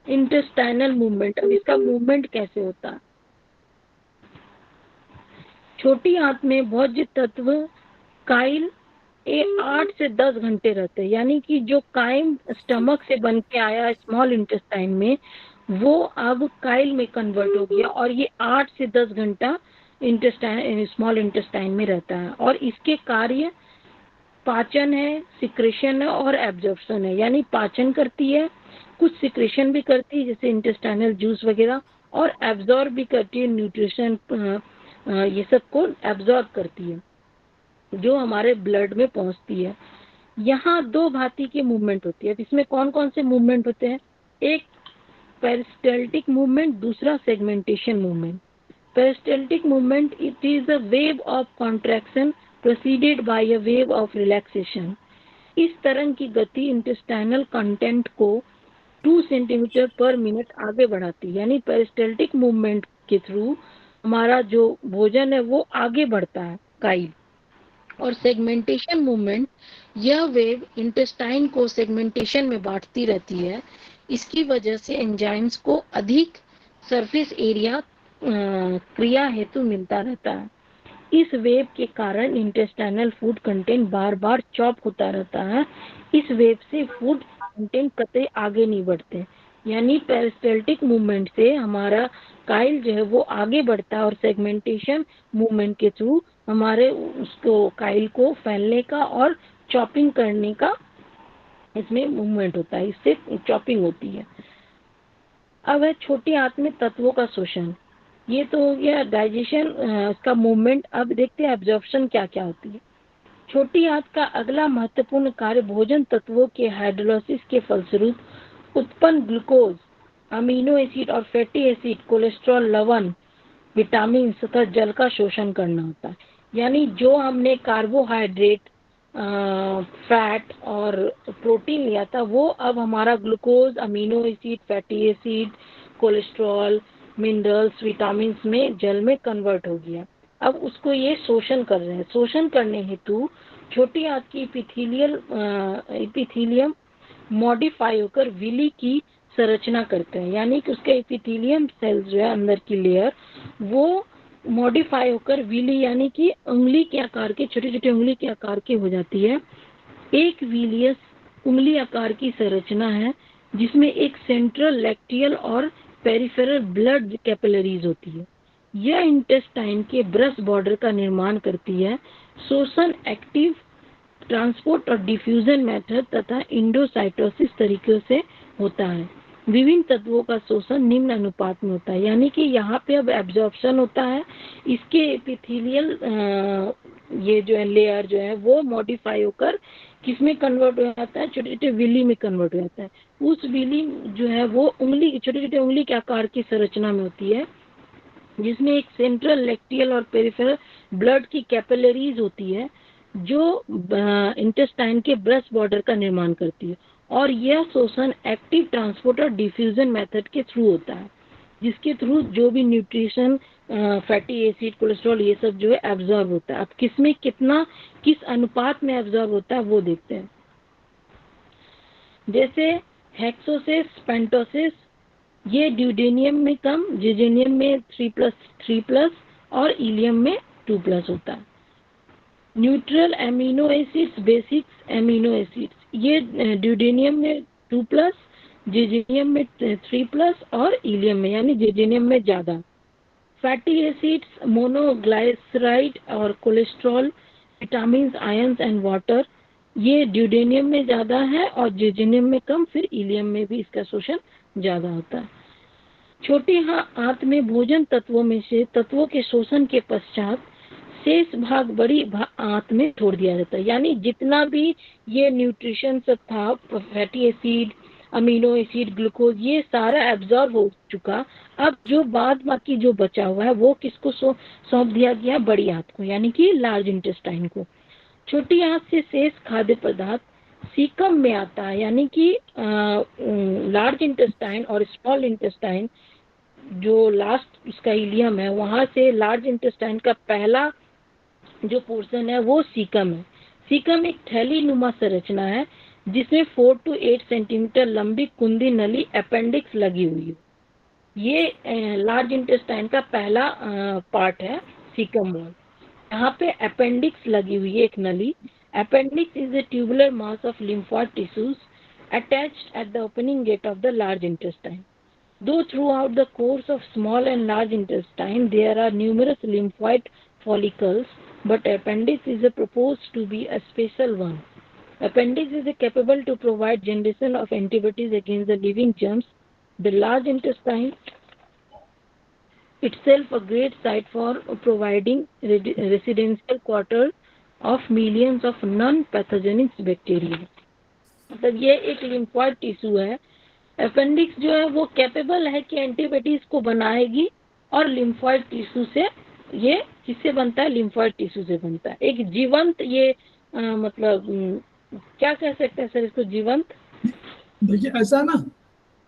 इंटेस्टाइनल मूवमेंट, अब इसका मूवमेंट कैसे होता है? छोटी आंत में भोज्य तत्व काइल 8 से 10 घंटे रहते हैं। यानी कि जो काइम स्टमक से बन के आया स्मॉल इंटेस्टाइन में, वो अब काइल में कन्वर्ट हो गया और ये 8 से 10 घंटा स्मॉल इंटेस्टाइन में रहता है। और इसके कार्य पाचन है, सिक्रेशन है और एब्जॉर्प्शन है। यानी पाचन करती है, कुछ सिक्रेशन भी करती है जैसे इंटेस्टाइनल जूस वगैरह, और एब्जॉर्ब भी करती है, न्यूट्रिशन ये सब को एब्जॉर्ब करती है जो हमारे ब्लड में पहुंचती है। यहाँ दो भांति की मूवमेंट होती है। इसमें कौन कौन से मूवमेंट होते हैं? एक पेरिस्टल्टिक मूवमेंट, दूसरा segmentation movement. Peristaltic movement, it is a wave of contraction proceeded by a wave of relaxation. इस तरंग की गति इंटेस्टाइनल कंटेंट को 2 सेंटीमीटर पर मिनट आगे बढ़ाती है। यानी पेरिस्टल्टिक मूवमेंट के थ्रू हमारा जो भोजन है वो आगे बढ़ता है काइल। और सेगमेंटेशन मूवमेंट, यह वेव इंटेस्टाइन को सेगमेंटेशन में बांटती रहती है। इसकी वजह से एंजाइम्स को अधिक सरफेस एरिया क्रिया हेतु मिलता रहता है। इस वेव के कारण इंटेस्टाइनल फूड कंटेंट बार बार चॉप होता रहता है। इस वेव से फूड कंटेंट कतई आगे नहीं बढ़ते। यानी पेरिस्टल्टिक मूवमेंट से हमारा काइल जो है वो आगे बढ़ता है और सेगमेंटेशन मूवमेंट के थ्रू हमारे उसको काइल को फैलने का और चॉपिंग करने का इसमें मूवमेंट होता है, इससे चॉपिंग होती है। अब है छोटी आंत में तत्वों का शोषण। ये तो हो गया डाइजेशन इसका मूवमेंट। अब देखते हैं एब्जॉर्प्शन क्या क्या होती है। छोटी आंत का अगला महत्वपूर्ण कार्य भोजन तत्वों के हाइड्रोलिसिस के फलस्वरूप उत्पन्न ग्लूकोज, अमीनो एसिड और फैटी एसिड, कोलेस्ट्रॉल, लवण, विटामिन तथा जल का शोषण करना होता है। यानी जो हमने कार्बोहाइड्रेट, फैट और प्रोटीन लिया था वो अब हमारा glucose, amino acid, fatty acid, cholesterol, minerals, vitamin में जल में कन्वर्ट हो गया। अब उसको ये शोषण कर रहे हैं। शोषण करने हेतु छोटी आंत की एपिथीलियम मॉडिफाई होकर विली की संरचना करते हैं। यानी कि उसके एपिथीलियम सेल्स जो है अंदर की लेयर, वो मॉडिफाई होकर विली यानी कि उंगली के आकार के, छोटे छोटे उंगली के आकार की हो जाती है। एक विलियस उंगली आकार की संरचना है जिसमें एक सेंट्रल, लैक्टियल और पेरिफेरल ब्लड कैपिलरीज होती है। यह इंटेस्टाइन के ब्रश बॉर्डर का निर्माण करती है। शोषण एक्टिव ट्रांसपोर्ट और डिफ्यूजन मेथड तथा इंडोसाइटोसिस तरीकों से होता है। विभिन्न तत्वों का शोषण निम्न अनुपात में होता है। यानी कि यहाँ पे अब एब्जॉर्प्शन होता है, इसके एपिथेलियल ये जो है लेयर जो है वो मॉडिफाई होकर किसमें कन्वर्ट हो जाता है? छोटे छोटे विली में कन्वर्ट हो जाता है। उस विली जो है वो उंगली, छोटे छोटे उंगली के आकार की संरचना में होती है जिसमें एक सेंट्रल, लैक्टियल और पेरिफेरल ब्लड की कैपिलरीज होती है जो इंटेस्टाइन के ब्रश बॉर्डर का निर्माण करती है। और यह शोषण एक्टिव ट्रांसपोर्ट और डिफ्यूजन मेथड के थ्रू होता है, जिसके थ्रू जो भी न्यूट्रिशन फैटी एसिड, कोलेस्ट्रॉल, ये सब जो है एब्जॉर्ब होता है। अब किस में कितना, किस अनुपात में एब्जॉर्ब होता है वो देखते हैं। जैसे हेक्सोसिस, पेंटोसिस, ये ड्यूडेनियम में कम, जिजेनियम में 3+3+ और इलियम में 2+ होता है। Neutral amino acids, basic amino acids, ये ड्यूडेनियम में 2+, जिजेनियम में 3+ और इलियम में यानी जिजेनियम में ज्यादा। फैटी एसिड्स, मोनोग्लाइसराइड और cholesterol, vitamin, ions and water, ये ड्यूडेनियम में ज्यादा है और जिजेनियम में कम, फिर इलियम में भी इसका शोषण ज्यादा होता है। छोटी आंत में भोजन तत्वों में से तत्वों के शोषण के पश्चात शेष भाग बड़ी आंत में छोड़ दिया जाता है। यानी जितना भी ये न्यूट्रिशन सब था, fatty acid, amino acid, glucose, ये सारा एब्जॉर्ब हो चुका। अब जो बाद बाकी जो बचा हुआ है वो किसको सौंप दिया गया? बड़ी आंत को, यानी कि लार्ज इंटेस्टाइन को। छोटी आंत से शेष खाद्य पदार्थ सीकम में आता है, यानी कि लार्ज इंटेस्टाइन और स्मॉल इंटेस्टाइन, जो लास्ट उसका इलियम है, वहां से लार्ज इंटेस्टाइन का पहला जो पोर्शन है वो सीकम है। सीकम एक थैली नुमा संरचना है जिसमें 4 to 8 सेंटीमीटर लंबी कुंदी नली अपेंडिक्स लगी हुई है। ये लार्ज इंटेस्टाइन का पहला पार्ट है, सीकम वॉल। यहाँ पे अपेंडिक्स लगी हुई है, एक नली। Appendix is a tubular mass of lymphoid tissues attached at the opening gate of the large intestine. Though throughout the course of small and large intestine there are numerous lymphoid follicles, but appendix is proposed to be a special one. Appendix is capable to provide generation of antibodies against the living germs. The large intestine itself a great site for providing residential quarters of millions of non-pathogenic bacteria. मतलब ये एक लिम्फॉइड टिश्यू है। अपेंडिक्स जो है वो कैपेबल है कि एंटीबॉडीज को बनाएगी, और लिम्फॉइड टिश्यू से, ये किससे बनता है? लिम्फॉइड टिश्यू से बनता है। एक जीवंत ये मतलब क्या कह सकते हैं सर इसको, जीवंत? देखिए ऐसा ना,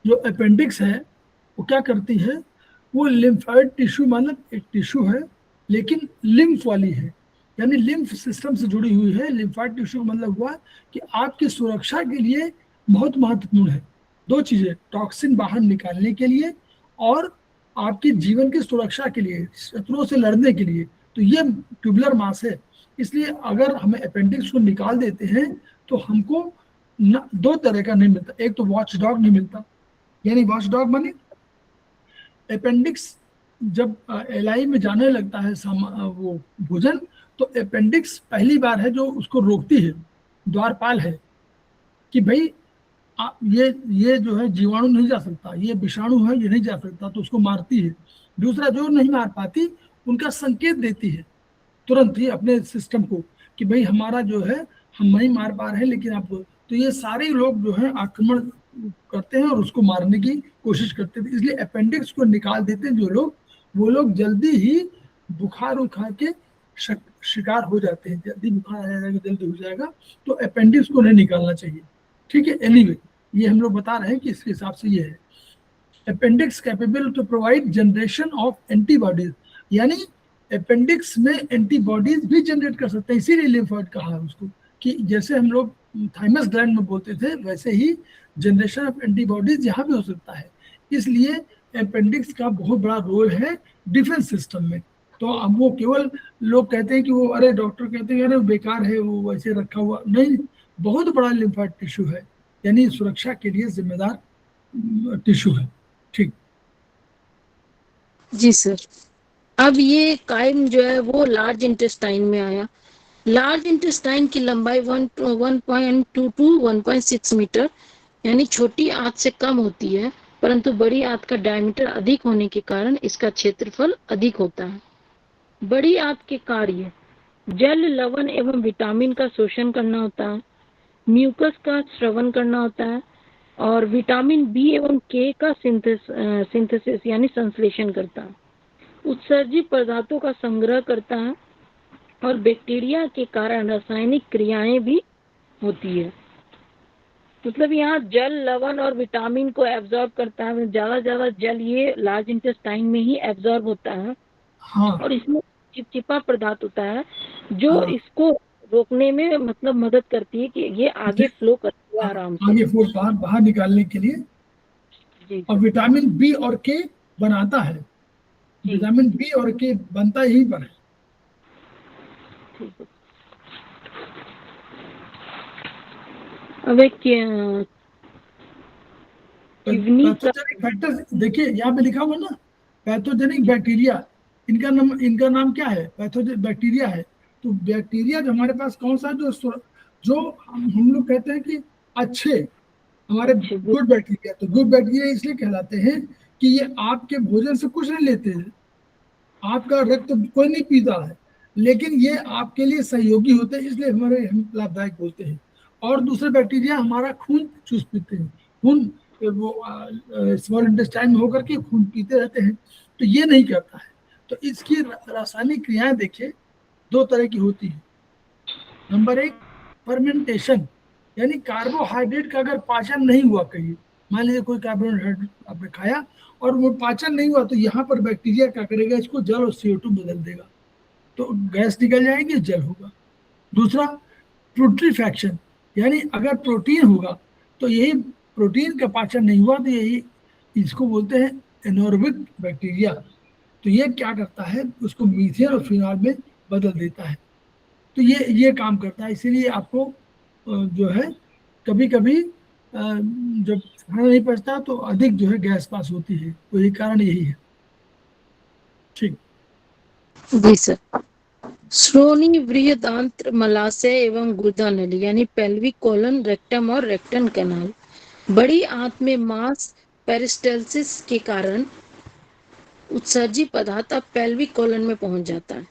जो अपेंडिक्स है वो क्या करती है, वो लिम्फॉइड टिश्यू मतलब एक टिश्यू है लेकिन लिम्फ वाली है, यानी लिम्फ सिस्टम से जुड़ी हुई है। लिम्फॉइड टिश्यू का मतलब हुआ कि आपकी सुरक्षा के लिए बहुत महत्वपूर्ण है। दो चीजें, टॉक्सिन बाहर निकालने के लिए और आपके जीवन की सुरक्षा के लिए, शत्रुओं से लड़ने के लिए। तो ये ट्यूबुलर मास है, इसलिए अगर हमें अपेंडिक्स को निकाल देते हैं तो हमको दो तरह का नहीं मिलता। एक तो वॉच डॉग नहीं मिलता, यानी वॉच डॉग माने अपेंडिक्स जब एलआई में जाने लगता है वो भोजन, तो अपेंडिक्स पहली बार है जो उसको रोकती है, द्वारपाल है कि भाई ये जो है जीवाणु नहीं जा सकता, ये विषाणु है ये नहीं जा सकता, तो उसको मारती है। दूसरा जो नहीं मार पाती उनका संकेत देती है तुरंत ही अपने सिस्टम को कि भाई हमारा जो है हम नहीं मार पा रहे हैं लेकिन आप, तो ये सारे लोग जो है आक्रमण करते हैं और उसको मारने की कोशिश करते थे। इसलिए अपेंडिक्स को निकाल देते हैं जो लोग, वो लोग जल्दी ही बुखार उखार के शिकार हो जाते हैं। जल्दी बुखार आ जाएगा, जल्दी हो जाएगा, तो अपेंडिक्स को नहीं निकालना चाहिए। ठीक है, एनीवे ये हम लोग बता रहे हैं कि इसके हिसाब से ये है। Appendix capable to provide generation of antibodies, यानी अपेंडिक्स में एंटीबॉडीज भी जनरेट कर सकते हैं। इसीलिए लिम्फोइड कहा है उसको, कि जैसे हम लोग थाइमस ग्लैंड में बोलते थे वैसे ही जनरेशन ऑफ एंटीबॉडीज यहाँ भी हो सकता है। इसलिए अपेंडिक्स का बहुत बड़ा रोल है डिफेंस सिस्टम में। तो अब वो केवल लोग कहते हैं कि वो, अरे डॉक्टर कहते हैं अरे बेकार है वो वैसे रखा हुआ, नहीं, बहुत बड़ा लिम्फोइड टिश्यू है, यानी सुरक्षा के लिए जिम्मेदार टिश्यू है। ठीक जी सर। अब ये काइम जो है वो लार्ज इंटेस्टाइन में आया। लार्ज इंटेस्टाइन की लंबाई 1.2 to 1.6 मीटर यानी छोटी आंत से कम होती है, परंतु बड़ी आंत का डायमीटर अधिक होने के कारण इसका क्षेत्रफल अधिक होता है। बड़ी आंत के कार्य जल, लवण एवं विटामिन का शोषण करना होता है, म्यूकस का श्रवण करना होता है, और विटामिन बी एवं के का सिंथेसिस यानी संश्लेषण करता है, उत्सर्जित पदार्थों का संग्रह करता है, और बैक्टीरिया के कारण रासायनिक क्रियाएं भी होती है। मतलब यहाँ जल, लवण और विटामिन को एब्जॉर्ब करता है। ज्यादा जल ये लार्ज इंटेस्टाइन में ही एब्जॉर्ब होता है, हाँ और इसमें चिपचिपा पदार्थ होता है जो हाँ, इसको रोकने में मतलब मदद करती है कि ये आगे फ्लो करती है आराम से। आगे फूड बाहर बाहर निकालने के लिए। जी और सर। विटामिन बी और के बनाता है, जी विटामिन बी और के बनता यहीं पर है। ठीक है। अब एक किडनी का। पैथोजेनिक फैक्टर्स देखिए यहाँ पे लिखा हुआ ना, पैथोजेनिक बैक्टीरिया, इनका नाम क्या है, पैथोजेनिक बैक्टीरिया है। तो बैक्टीरिया जो हमारे पास कौन सा, जो हम लोग कहते हैं कि अच्छे, हमारे अच्छे गुड। गुड बैक्टीरिया, तो गुड बैक्टीरिया इसलिए कहलाते हैं कि ये आपके भोजन से कुछ नहीं लेते हैं, आपका रक्त तो कोई नहीं पीता है, लेकिन ये आपके लिए सहयोगी होते हैं, इसलिए हमारे हम लाभदायक बोलते हैं। और दूसरे बैक्टीरिया हमारा खून चूस पीते हैं, खून वो स्मॉल इंटेस्टाइन में होकर के खून पीते रहते हैं, तो ये नहीं करता है। तो इसकी रासायनिक क्रियाएं देखिए, दो तरह की होती है। नंबर एक, फर्मेंटेशन, यानी कार्बोहाइड्रेट का अगर पाचन नहीं हुआ कहीं, मान लीजिए कोई कार्बोहाइड्रेट आपने खाया और वो पाचन नहीं हुआ, तो यहाँ पर बैक्टीरिया क्या करेगा, इसको जल और CO2 बदल देगा, तो गैस निकल जाएगी, जल होगा। दूसरा, प्यूट्रीफैक्शन, यानी अगर प्रोटीन होगा तो यही प्रोटीन का पाचन नहीं हुआ, तो यही इसको बोलते हैं एनोरोबिक बैक्टीरिया। तो ये क्या करता है, उसको मीथेन और फिनॉल में बदल देता है। तो ये काम करता है, इसीलिए आपको जो है कभी कभी जब खाना नहीं पचता तो अधिक जो है गैस पास होती है, तो ये कारण यही है। ठीक। जी सर। श्रोणि बृहदांत्र मलाशय एवं गुदा नली यानी पेल्विक कोलन, रेक्टम और रेक्टन कैनाल। बड़ी आंत में मांस पेरिस्टल्सिस के कारण उत्सर्जी पदार्थ अब पेल्विक कोलन में पहुंच जाता है।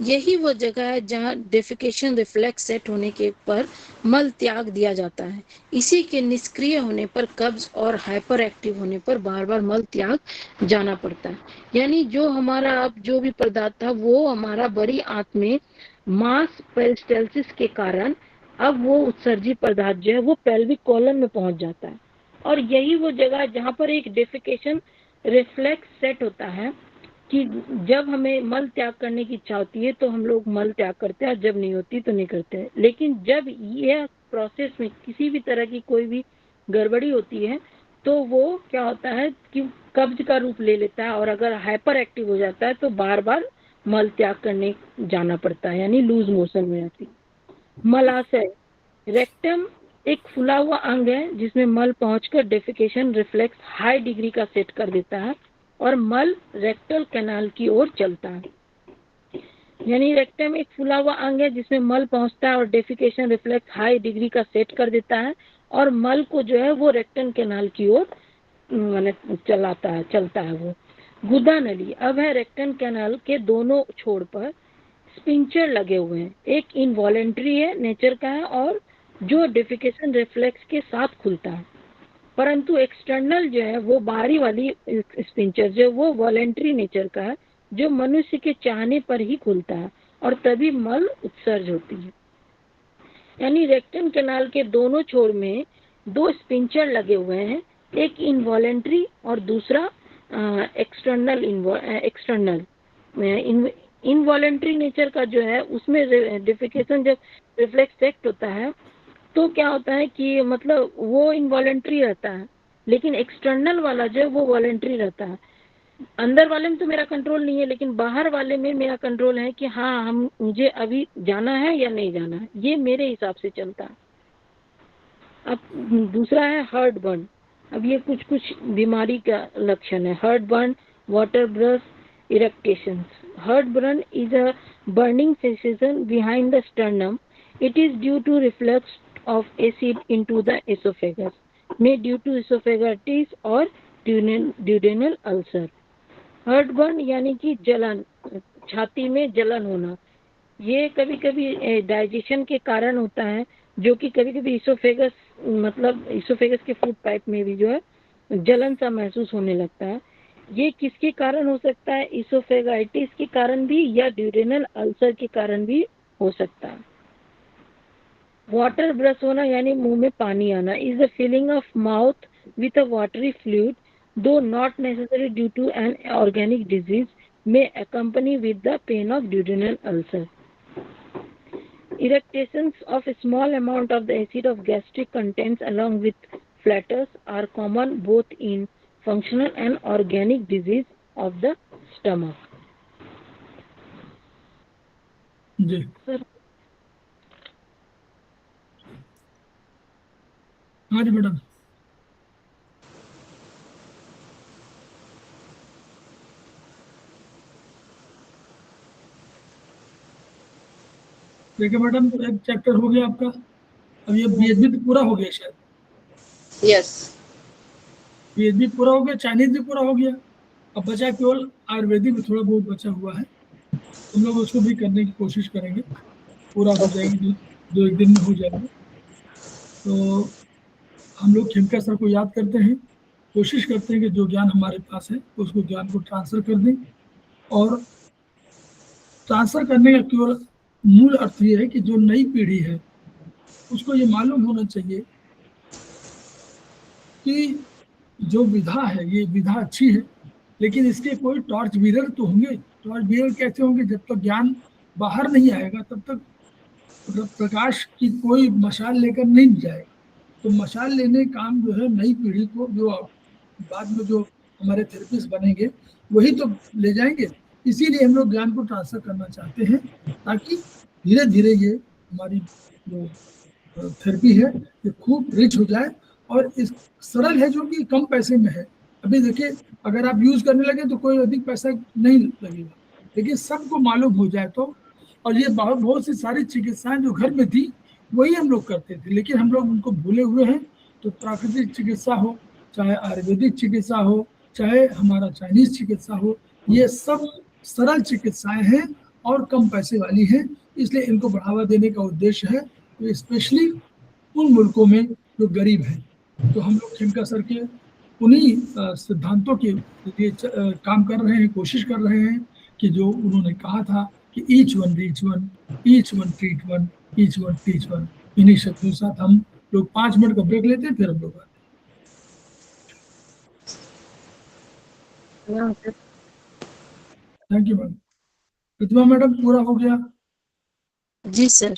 यही वो जगह है जहां डेफिकेशन रिफ्लेक्स सेट होने के पर मल त्याग दिया जाता है। इसी के निष्क्रिय होने पर कब्ज और हाइपर एक्टिव होने पर बार बार मल त्याग जाना पड़ता है। यानी जो हमारा अब जो भी पदार्थ था वो हमारा बड़ी आंत में मास पेरिस्टल्सिस के कारण अब वो उत्सर्जी पदार्थ जो है वो पेल्विक कॉलन में पहुंच जाता है। और यही वो जगह जहां पर एक डेफिकेशन रिफ्लेक्स सेट होता है कि जब हमें मल त्याग करने की इच्छा होती है तो हम लोग मल त्याग करते हैं, जब नहीं होती तो नहीं करते हैं। लेकिन जब यह प्रोसेस में किसी भी तरह की कोई भी गड़बड़ी होती है तो वो क्या होता है कि कब्ज का रूप ले लेता है, और अगर हाइपर एक्टिव हो जाता है तो बार बार मल त्याग करने जाना पड़ता है, यानी लूज मोशन में आती। मलाशय, रेक्टम एक फुला हुआ अंग है जिसमें मल पहुंचकर डेफिकेशन रिफ्लेक्स हाई डिग्री का सेट कर देता है और मल रेक्टल कैनाल की ओर चलता है। यानी रेक्टम एक फुला हुआ अंग है जिसमें मल पहुंचता है और डेफिकेशन रिफ्लेक्स हाई डिग्री का सेट कर देता है और मल को जो है वो रेक्टल कैनाल की ओर माने चलता है वो। गुदा नली अब है रेक्टल कैनाल के दोनों छोर पर स्पिंचर लगे हुए हैं। एक इनवॉलेंट्री है नेचर का है और जो डेफिकेशन रिफ्लेक्स के साथ खुलता है, परंतु एक्सटर्नल जो है वो बाहरी वाली स्पिंचर जो वो वॉलेंट्री नेचर का है, जो मनुष्य के चाहने पर ही खुलता है और तभी मल उत्सर्ज होती है। यानी रेक्टम कैनाल के दोनों छोर में दो स्पिंचर लगे हुए हैं, एक इनवॉलेंट्री और दूसरा एक्सटर्नल। इनवॉलेंट्री नेचर का जो है उसमें डेफिकेशन जब रिफ्लेक्स सेट होता है तो क्या होता है कि मतलब वो इनवॉलेंट्री रहता है, लेकिन एक्सटर्नल वाला जो है वो वॉलेंट्री रहता है। अंदर वाले में तो मेरा कंट्रोल नहीं है, लेकिन बाहर वाले में मेरा कंट्रोल है कि हाँ हम मुझे अभी जाना है या नहीं जाना है, ये मेरे हिसाब से चलता है। अब दूसरा है हार्ट बर्न। अब ये कुछ कुछ बीमारी का लक्षण है। Heartburn, water brash, eructations. Heartburn is a burning sensation behind the sternum. It is due to reflux of acid into the esophagus, may due to esophagitis or duodenal ulcer. Heart burn यानी कि जलन, छाती में जलन होना, ये कभी कभी डाइजेशन के कारण होता है, जो कि कभी कभी इसोफेगस मतलब इसोफेगस के फूड पाइप में भी जो है जलन सा महसूस होने लगता है। ये किसके कारण हो सकता है, इसोफेगाइटिस के कारण भी या ड्यूडेनल अल्सर के कारण भी हो सकता है। वाटर ब्रश होना यानी मुंह में पानी आना is the filling of mouth with a watery fluid, though not necessary due to an organic disease, may accompany with the pain of duodenal ulcer. Irritations of a small amount of the acid of gastric contents along with flatus are common both in functional and organic disease of the stomach. जी Sir, हाँ जी मैडम। देखिए मैडम, एक चैप्टर हो गया आपका। अब ये बीएचबी तो पूरा हो गया शायद। यस बीएचबी पूरा हो गया, चाइनीज भी पूरा हो गया। अब बचा केवल आयुर्वेदिक में थोड़ा बहुत बचा हुआ है, हम लोग उसको भी करने की कोशिश करेंगे। पूरा हो जाएगी, दो एक दिन में हो जाएगा। तो हम लोग खेमका सर को याद करते हैं, कोशिश करते हैं कि जो ज्ञान हमारे पास है उसको ज्ञान को ट्रांसफर कर दें। और ट्रांसफर करने का केवल मूल अर्थ ये है कि जो नई पीढ़ी है उसको ये मालूम होना चाहिए कि जो विधा है ये विधा अच्छी है, लेकिन इसके कोई टॉर्च बीरर तो होंगे। टॉर्च बीरर कैसे होंगे? जब तक ज्ञान बाहर नहीं आएगा तब तक प्रकाश की कोई मशाल लेकर नहीं जाएगा। तो मशाल लेने काम जो है नई पीढ़ी को, जो बाद में जो हमारे थेरेपिस्ट बनेंगे वही तो ले जाएंगे। इसीलिए हम लोग ज्ञान को ट्रांसफर करना चाहते हैं, ताकि धीरे धीरे ये हमारी जो थेरेपी है ये खूब रिच हो जाए। और इस सरल है जो कि कम पैसे में है। अभी देखिए, अगर आप यूज करने लगे तो कोई अधिक पैसा नहीं लगेगा, लेकिन सबको मालूम हो जाए तो। और ये बहुत सी सारी चिकित्साएं जो घर में थी वही हम लोग करते थे, लेकिन हम लोग उनको भूले हुए हैं। तो प्राकृतिक चिकित्सा हो, चाहे आयुर्वेदिक चिकित्सा हो, चाहे हमारा चाइनीज चिकित्सा हो, ये सब सरल चिकित्साएं हैं और कम पैसे वाली हैं। इसलिए इनको बढ़ावा देने का उद्देश्य है, तो स्पेशली उन मुल्कों में जो गरीब हैं। तो हम लोग खेमका सर के उन्हीं सिद्धांतों के लिए काम कर रहे हैं, कोशिश कर रहे हैं कि जो उन्होंने कहा था कि each one reach one, each one treat one, each one teach one. इन्हीं शब्दों के साथ हम लोग 5 मिनट का ब्रेक लेते हैं, फिर हम लोग आते हैं। Thank you madam. Pratibha madam, पूरा हो गया? जी सर।